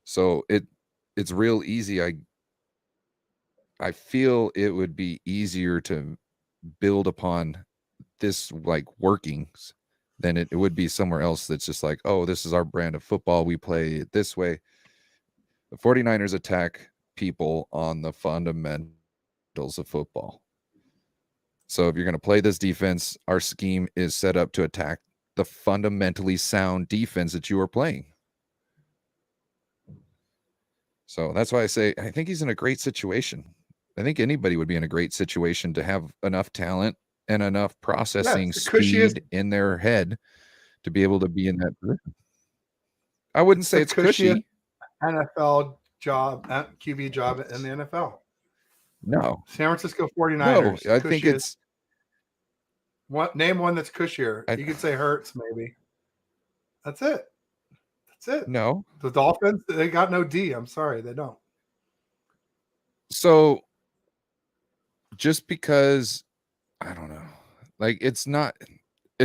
So it's real easy. I feel it would be easier to build upon this like workings than it would be somewhere else that's just like, oh, this is our brand of football. We play it this way. The 49ers attack people on the fundamentals of football. So if you're going to play this defense, our scheme is set up to attack the fundamentally sound defense that you are playing. So that's why I say I think he's in a great situation. I think anybody would be in a great situation to have enough talent and enough processing speed in their head to be able to be in that position. I wouldn't say it's cushy.
NFL job, QB job in the NFL.
No.
San Francisco 49ers.
No, I think it's
name one that's cushier. You could say Hurts, maybe. That's it. That's it.
No.
The Dolphins, they got no D. I'm sorry, they don't.
So just because, I don't know, like it's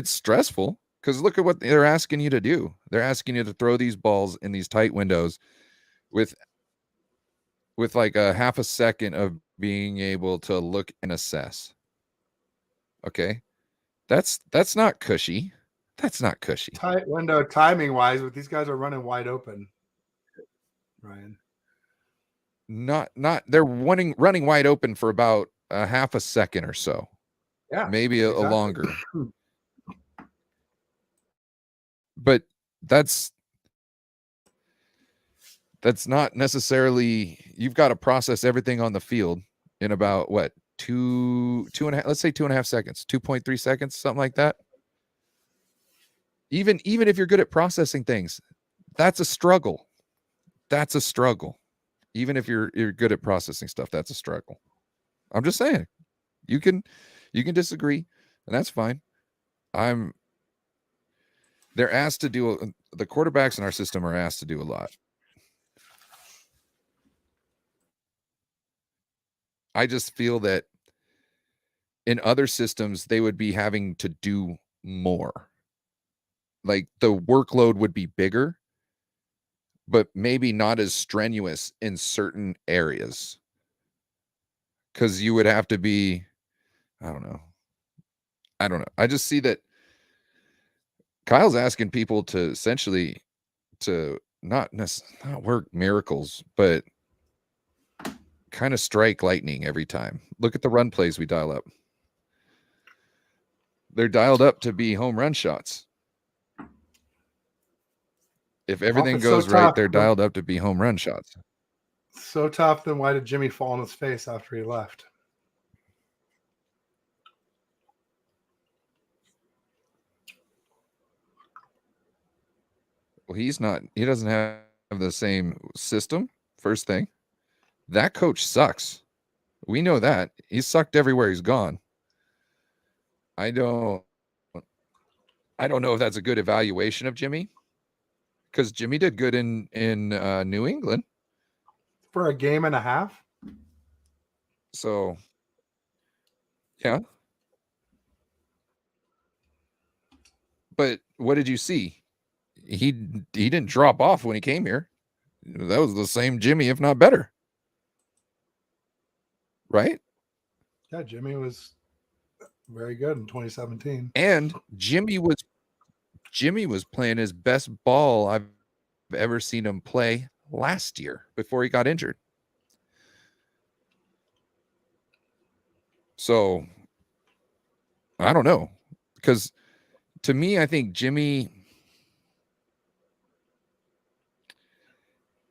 stressful because look at what they're asking you to do. They're asking you to throw these balls in these tight windows with like a half a second of being able to look and assess. Okay. That's not cushy. That's not cushy.
Tight window timing wise, but these guys are running wide open. Ryan.
Not they're running wide open for about a half a second or so.
Yeah.
Maybe a longer. But that's not necessarily, you've got to process everything on the field in about what, two and a half, let's say 2.5 seconds, 2.3 seconds, something like that. Even if you're good at processing things, that's a struggle. That's a struggle. Even if you're good at processing stuff, that's a struggle. I'm just saying. You can disagree, and that's fine. They're asked to do, the quarterbacks in our system are asked to do a lot. I just feel that in other systems, they would be having to do more. Like the workload would be bigger, but maybe not as strenuous in certain areas. Because you would have to be, I don't know. I don't know. I just see that Kyle's asking people to essentially to not work miracles, but kind of strike lightning every time. Look at the run plays we dial up. They're dialed up to be home run shots. If everything goes right, they're dialed up to be home run shots.
So tough, then why did Jimmy fall on his face after he left?
Well, he doesn't have the same system, first thing. That coach sucks. We know that. He's sucked everywhere he's gone. I don't know if that's a good evaluation of Jimmy, because Jimmy did good in New England
for a game and a half.
So, yeah. But what did you see? He didn't drop off when he came here. That was the same Jimmy, if not better. Right?
Yeah, Jimmy was very good in 2017.
And Jimmy was playing his best ball I've ever seen him play last year before he got injured. So I don't know. Because to me, I think Jimmy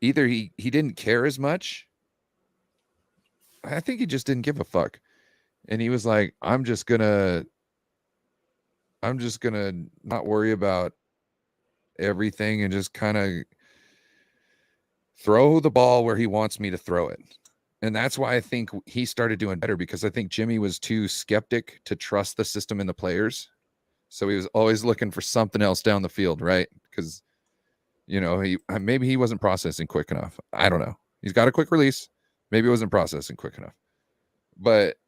either he didn't care as much. I think he just didn't give a fuck. And he was like, I'm just gonna not worry about everything and just kind of throw the ball where he wants me to throw it. And that's why I think he started doing better, because I think Jimmy was too skeptic to trust the system and the players. So he was always looking for something else down the field, right? Because, maybe he wasn't processing quick enough. I don't know. He's got a quick release. Maybe he wasn't processing quick enough. But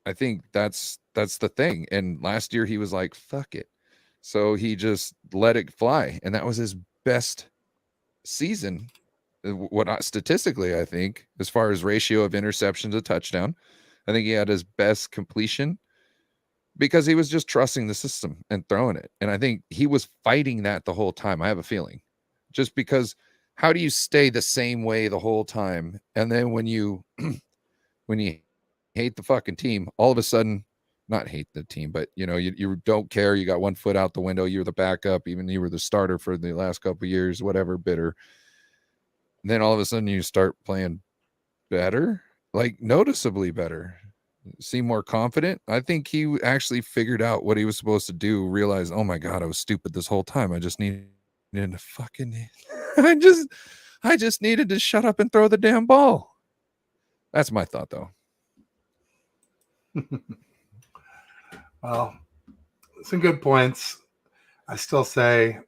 I think that's the thing. And last year he was like, fuck it. So he just let it fly. And that was his best season. Statistically, I think, as far as ratio of interceptions to touchdown, I think he had his best completion because he was just trusting the system and throwing it. And I think he was fighting that the whole time. I have a feeling, just because how do you stay the same way the whole time? And then when you hate the fucking team, all of a sudden, not hate the team, but you don't care. You got one foot out the window. You're the backup, even you were the starter for the last couple of years, whatever, bitter. Then all of a sudden you start playing better, like noticeably better, seem more confident. I think he actually figured out what he was supposed to do, realized, oh my God, I was stupid this whole time. I just needed to fucking, I just needed to shut up and throw the damn ball. That's my thought, though.
Well, some good points. I still say,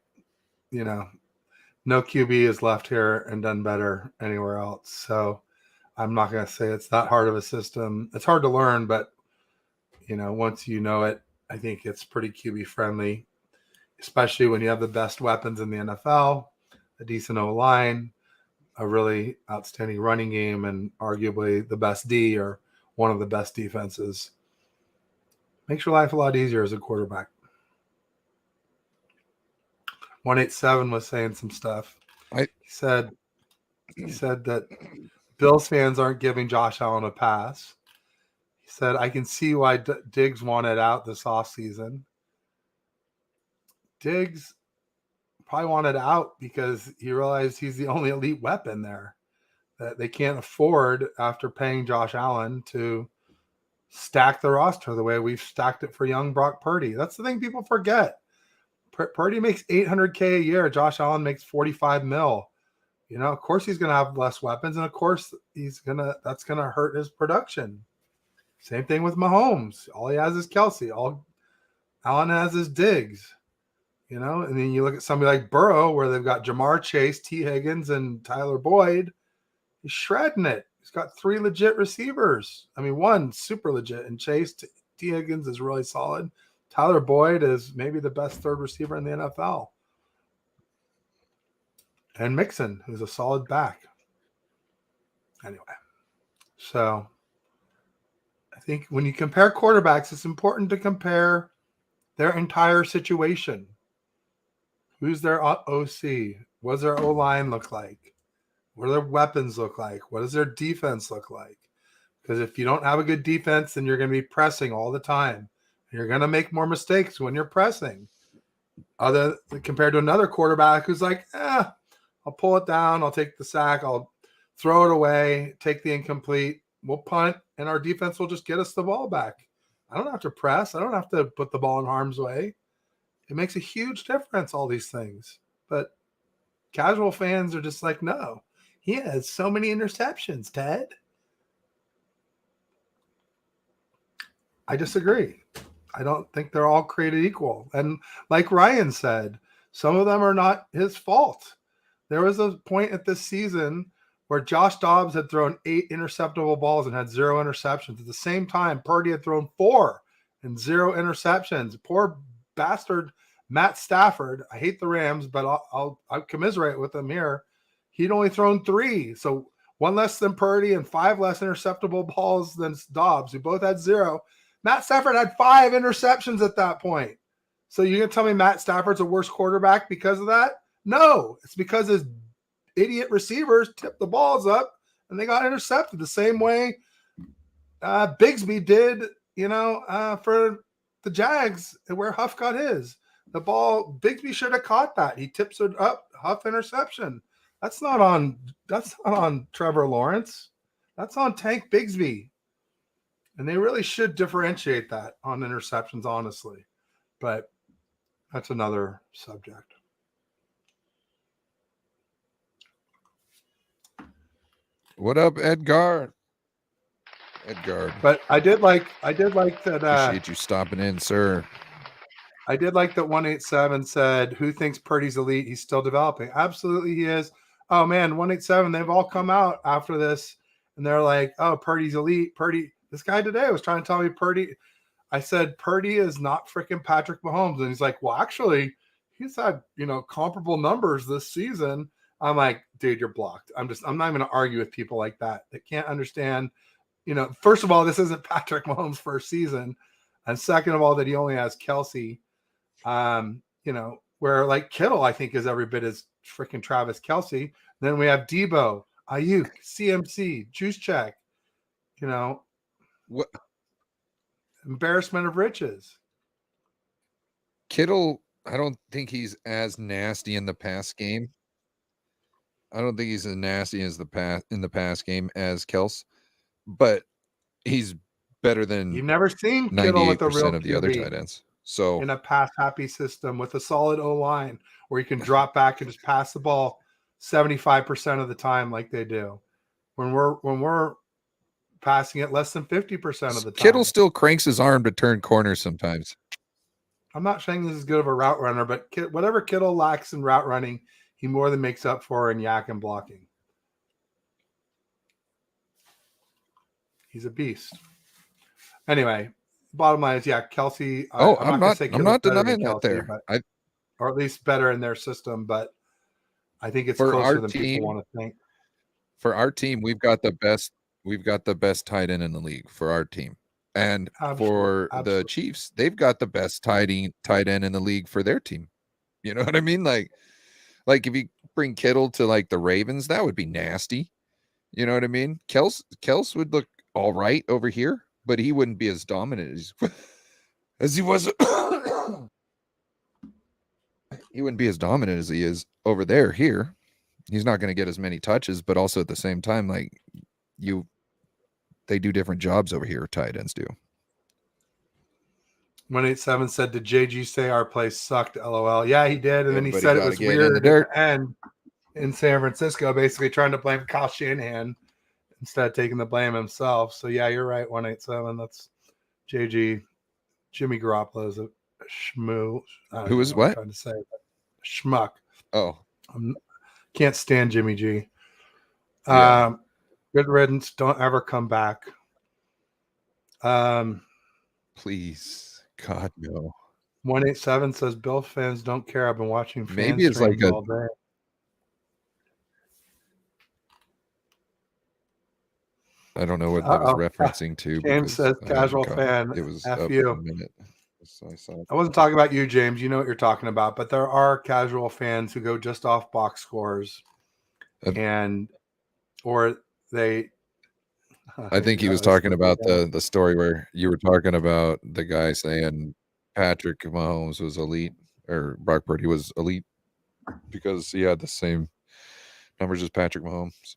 no QB has left here and done better anywhere else. So I'm not going to say it's that hard of a system. It's hard to learn, but, once you know it, I think it's pretty QB friendly, especially when you have the best weapons in the NFL, a decent O-line, a really outstanding running game, and arguably the best D or one of the best defenses. Makes your life a lot easier as a quarterback. 187 was saying some stuff. He said that Bills fans aren't giving Josh Allen a pass. He said, I can see why Diggs wanted out this offseason. Diggs probably wanted out because he realized he's the only elite weapon there, that they can't afford, after paying Josh Allen, to stack the roster the way we've stacked it for young Brock Purdy. That's the thing people forget. Purdy makes $800K a year. Josh Allen makes $45 million. Of course he's going to have less weapons, and of course that's going to hurt his production. Same thing with Mahomes. All he has is Kelsey. All Allen has is Diggs. And then you look at somebody like Burrow, where they've got Jamar Chase, T. Higgins, and Tyler Boyd. He's shredding it. He's got 3 legit receivers. I mean, one super legit, and Chase T. Higgins is really solid. Tyler Boyd is maybe the best third receiver in the NFL. And Mixon, who's a solid back. Anyway, so I think when you compare quarterbacks, it's important to compare their entire situation. Who's their OC? What does their O-line look like? What do their weapons look like? What does their defense look like? Because if you don't have a good defense, then you're going to be pressing all the time. You're going to make more mistakes when you're pressing. Other compared to another quarterback who's like, I'll pull it down. I'll take the sack. I'll throw it away, take the incomplete. We'll punt, and our defense will just get us the ball back. I don't have to press. I don't have to put the ball in harm's way. It makes a huge difference, all these things. But casual fans are just like, no, he has so many interceptions, Ted. I disagree. I don't think they're all created equal. And like Ryan said, some of them are not his fault. There was a point at this season where Josh Dobbs had thrown 8 interceptable balls and had 0 interceptions. At the same time, Purdy had thrown 4 and 0 interceptions. Poor bastard Matt Stafford. I hate the Rams, but I'll commiserate with him here. He'd only thrown 3. So 1 less than Purdy and 5 less interceptable balls than Dobbs, who both had 0. Matt Stafford had 5 interceptions at that point. So you're going to tell me Matt Stafford's a worse quarterback because of that? No, it's because his idiot receivers tipped the balls up and they got intercepted the same way Bigsby did, for the Jags, where Huff got his. The ball, Bigsby should have caught that. He tips it up, Huff interception. That's not on Trevor Lawrence. That's on Tank Bigsby. And they really should differentiate that on interceptions, honestly. But that's another subject.
What up, Edgar? Edgar.
But I did like that.
Appreciate you stopping in, sir.
I did like that 187 said, who thinks Purdy's elite? He's still developing. Absolutely he is. Oh, man, 187, they've all come out after this, and they're like, oh, Purdy's elite. Purdy. This guy today was trying to tell me Purdy. I said, Purdy is not freaking Patrick Mahomes. And he's like, well, actually, he's had, comparable numbers this season. I'm like, dude, you're blocked. I'm not even going to argue with people like that. They can't understand. First of all, this isn't Patrick Mahomes' first season. And second of all, that he only has Kelsey. Where like Kittle, I think, is every bit as freaking Travis Kelsey. Then we have Debo, Ayuk, CMC, Juszczyk,
What
embarrassment of riches.
Kittle, I don't think he's as nasty in the pass game. I don't think he's as nasty as in the pass game as Kels, but he's better than
You've never seen Kittle with a real
98% of the other tight ends. So
in a pass happy system with a solid O-line where you can drop back and just pass the ball 75% of the time like they do. When we're passing it less than 50% of the time.
Kittle still cranks his arm to turn corners sometimes.
I'm not saying this is good of a route runner, but whatever Kittle lacks in route running, he more than makes up for in yak and blocking. He's a beast. Anyway, bottom line is, Kelsey.
I'm not denying that there.
Or at least better in their system, but I think it's
for
closer
our
than
team,
people want to think.
For our team, we've got the best tight end in the league for our team. And for the Chiefs, they've got the best tight end in the league for their team. You know what I mean? Like if you bring Kittle to like the Ravens, that would be nasty. You know what I mean? Kels would look all right over here, but he wouldn't be as dominant as he was. He wouldn't be as dominant as he is over there. Here, he's not going to get as many touches, but also at the same time, they do different jobs over here. Tight ends do.
187 said, "Did JG say our place sucked?" LOL. Yeah, he did, and then he
Everybody
said it
gotta
was
get
weird
in the dirt.
and in San Francisco, basically trying to blame Kyle Shanahan instead of taking the blame himself. So yeah, you're right. 187. That's JG. Jimmy Garoppolo is a schmoo.
Who is what?
I'm trying to say schmuck.
Oh,
Can't stand Jimmy G.
Yeah.
Good riddance. Don't ever come back.
Please, God, no.
187 says Bills fans don't care. I've been watching fan
Maybe it's like
streams all day.
I don't know what that was referencing to.
James
because
says
I
casual
hadn't
fan.
It was
F
up
you.
a minute. So I saw.
I wasn't talking about you, James. You know what you're talking about, but there are casual fans who go just off box scores, or they.
I think he was talking about the story where you were talking about the guy saying Patrick Mahomes was elite, or Brock Purdy was elite because he had the same numbers as Patrick Mahomes,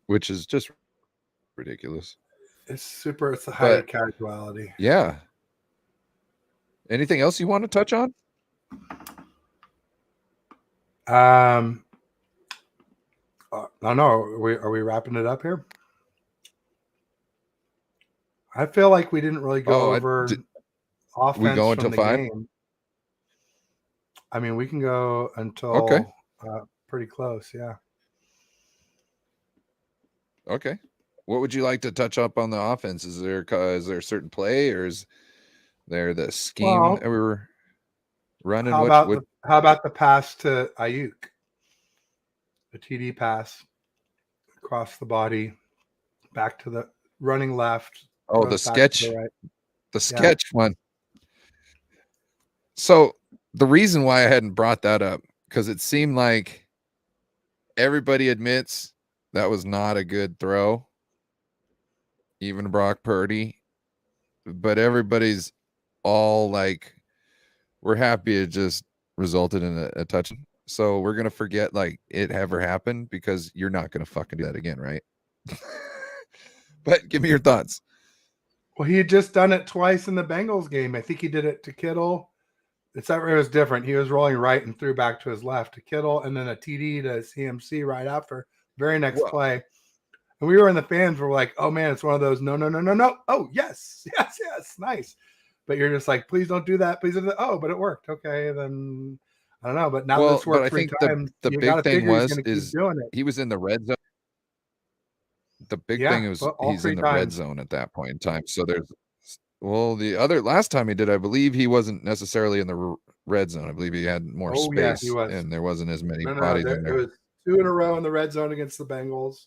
which is just ridiculous.
It's a high casuality.
Yeah. Anything else you want to touch on?
I don't know. Are we wrapping it up here? I feel like we didn't really go over offense
we go until
from the
5?
game. I mean, we can go until pretty close. Yeah.
Okay. What would you like to touch up on the offense? Is there a certain play, or is there the scheme that we were running?
How about the pass to Ayuk? The TD pass across the body, back to the running left.
Oh, the sketch. The sketch one. So the reason why I hadn't brought that up, because it seemed like everybody admits that was not a good throw, even Brock Purdy, but everybody's all like, we're happy it just resulted in a touch. So we're going to forget like it ever happened, because you're not going to fucking do that again, right? But give me your thoughts.
Well, he had just done it twice in the Bengals game. I think he did it to Kittle. It was different. He was rolling right and threw back to his left to Kittle, and then a TD to CMC right after. Very next play. And we were in the fans were like, oh man, it's one of those no. Oh, yes, nice. But you're just like, please don't do that. Please don't do that. Oh, but it worked. Okay, then I don't know. But now that it's worked 3 times,
the big thing is doing it. He was in the red zone. The big thing was he's in the red zone at that point in time. So there's the last time he did, I believe he wasn't necessarily in the red zone. I believe he had more space, he was. And there wasn't as many bodies in there.
It was 2 in a row in the red zone against the Bengals.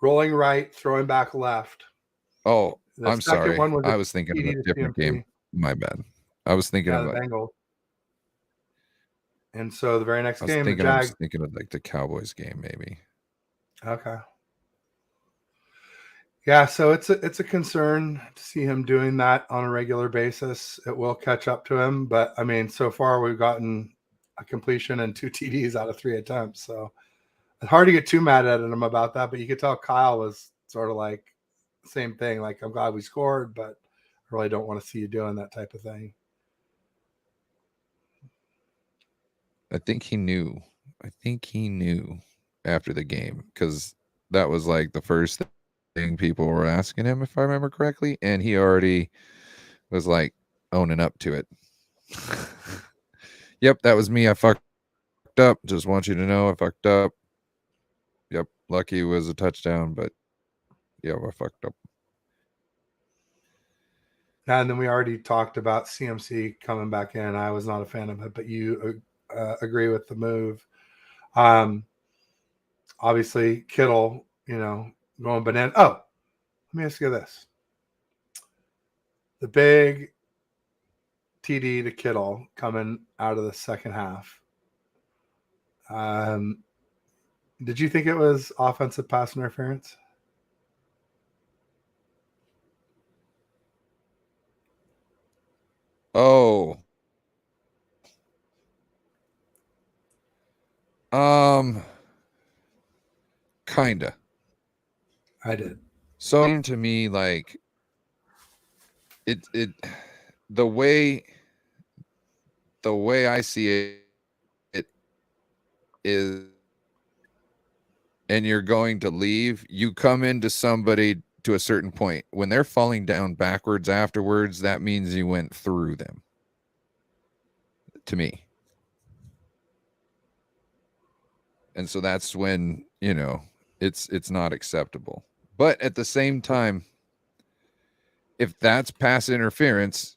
Rolling right, throwing back left.
Oh, I'm sorry. I was thinking of a different game. My bad. I was thinking of
the Bengals. And so the very next game,
I was thinking of like the Cowboys game, maybe.
Okay. Yeah, so it's a concern to see him doing that on a regular basis. It will catch up to him, but I mean, so far we've gotten a completion and 2 TDs out of 3 attempts. So it's hard to get too mad at him about that, but you could tell Kyle was sort of like same thing. Like, I'm glad we scored, but I really don't want to see you doing that type of thing.
I think he knew after the game, because that was like the first thing people were asking him, if I remember correctly, and he already was like owning up to it. Yep, that was me. I fucked up. Just want you to know I fucked up. Yep, lucky it was a touchdown, but yeah, I fucked up.
And then we already talked about CMC coming back in. I was not a fan of it, but you agree with the move. Obviously, Kittle, going banana. Oh, let me ask you this. The big TD to Kittle coming out of the second half. Did you think it was offensive pass interference?
Oh. Kinda.
I did.
So to me, like it the way I see it is, and you're going to leave, you come into somebody to a certain point. When they're falling down backwards afterwards, that means you went through them. To me. And so that's when, It's not acceptable. But at the same time, if that's pass interference,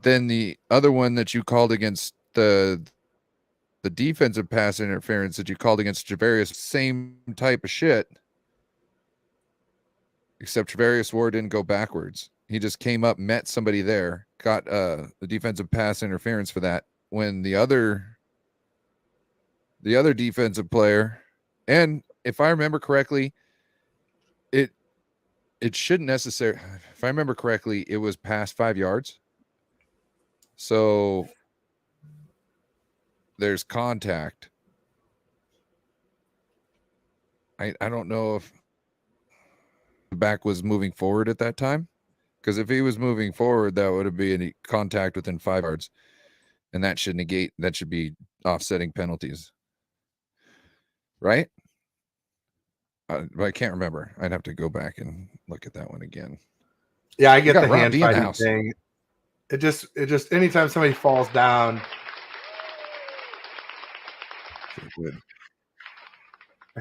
then the other one that you called against the defensive pass interference that you called against Javarius, same type of shit. Except Javarius Ward didn't go backwards. He just came up, met somebody there, got the defensive pass interference for that. When the other defensive player, and if I remember correctly, it shouldn't necessarily. If I remember correctly, it was past 5 yards. So there's contact. I don't know if the back was moving forward at that time, because if he was moving forward, that would have been any contact within 5 yards, and that should negate. That should be offsetting penalties, right? But I can't remember. I'd have to go back and look at that one again.
Yeah, I get the
Rob
hand
D in the
fighting
house.
thing. It just anytime somebody falls down.
Good.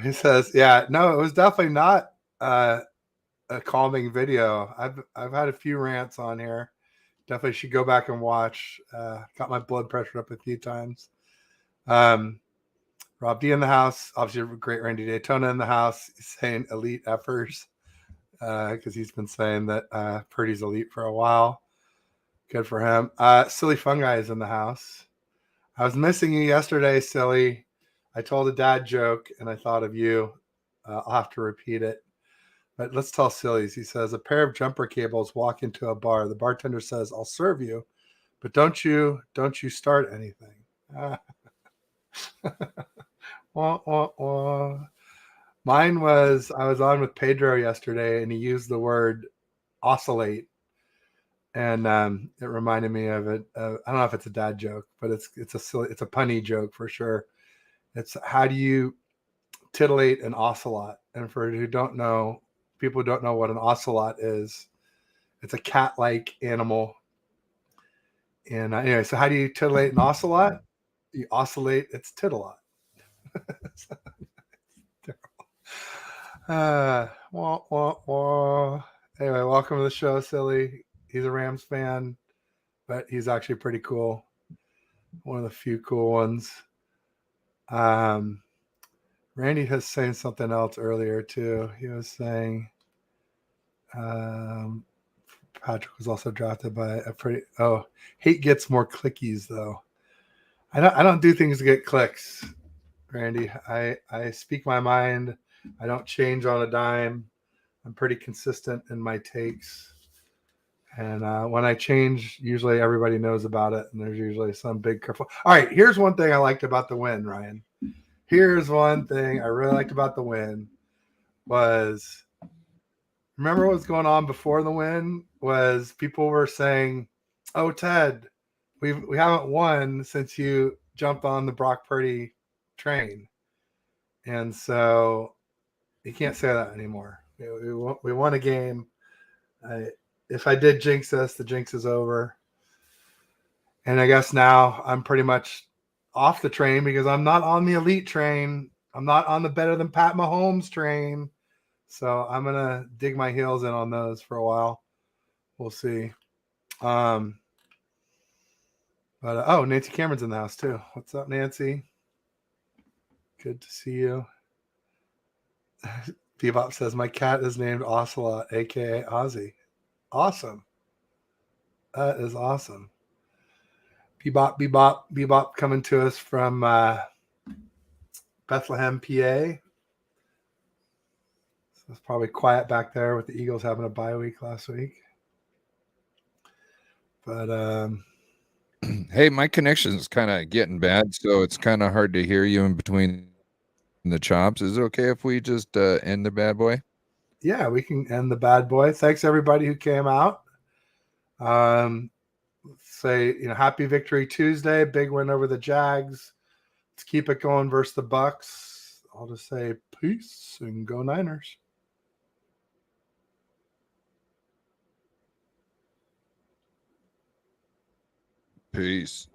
He says, "Yeah, no, it was definitely not a calming video. I've had a few rants on here. Definitely should go back and watch. Got my blood pressure up a few times." Rob D in the house, obviously great Randy Daytona in the house. He's saying elite efforts because he's been saying that Purdy's elite for a while. Good for him. Silly Fungi is in the house. I was missing you yesterday, Silly. I told a dad joke and I thought of you. I'll have to repeat it. But let's tell Silly's. He says, a pair of jumper cables walk into a bar. The bartender says, I'll serve you, but don't you start anything. Wah, wah, wah. Mine was, I was on with Pedro yesterday and he used the word oscillate. And it reminded me of it. I don't know if it's a dad joke, but it's a punny joke for sure. It's how do you titillate an ocelot? And for who don't know, people who don't know what an ocelot is, it's a cat-like animal. And anyway, so how do you titillate an ocelot? You oscillate its titillot. Wah, wah, wah. Anyway, welcome to the show, Silly. He's a Rams fan, but he's actually pretty cool. One of the few cool ones. Randy has saying something else earlier too. He was saying Patrick was also drafted by a pretty. Oh, hate gets more clickies though. I don't do things to get clicks, Randy. I speak my mind. I don't change on a dime. I'm pretty consistent in my takes. And when I change, usually everybody knows about it, and there's usually some big kerfuffle. All right, here's one thing I liked about the win, Ryan. Here's one thing I really liked about the win was, remember what was going on before the win was people were saying, oh, Ted, we haven't won since you jumped on the Brock Purdy train. And so you can't say that anymore. We won a game. If I did jinx us, the jinx is over. And I guess now I'm pretty much off the train because I'm not on the elite train. I'm not on the better than Pat Mahomes train. So I'm going to dig my heels in on those for a while. We'll see. But Nancy Cameron's in the house too. What's up, Nancy? Good to see you. Bebop says, my cat is named Ocelot, a.k.a. Ozzy. Awesome. That is awesome. Bebop, bebop, bebop coming to us from Bethlehem, PA. So it's probably quiet back there with the Eagles having a bye week last week. But
hey, my connection is kind of getting bad, so it's kind of hard to hear you in between the chops. Is it okay if we just end the bad boy?
Yeah, we can end the bad boy. Thanks everybody who came out. Say, happy Victory Tuesday, big win over the Jags. Let's keep it going versus the Bucks. I'll just say peace and go Niners.
Peace.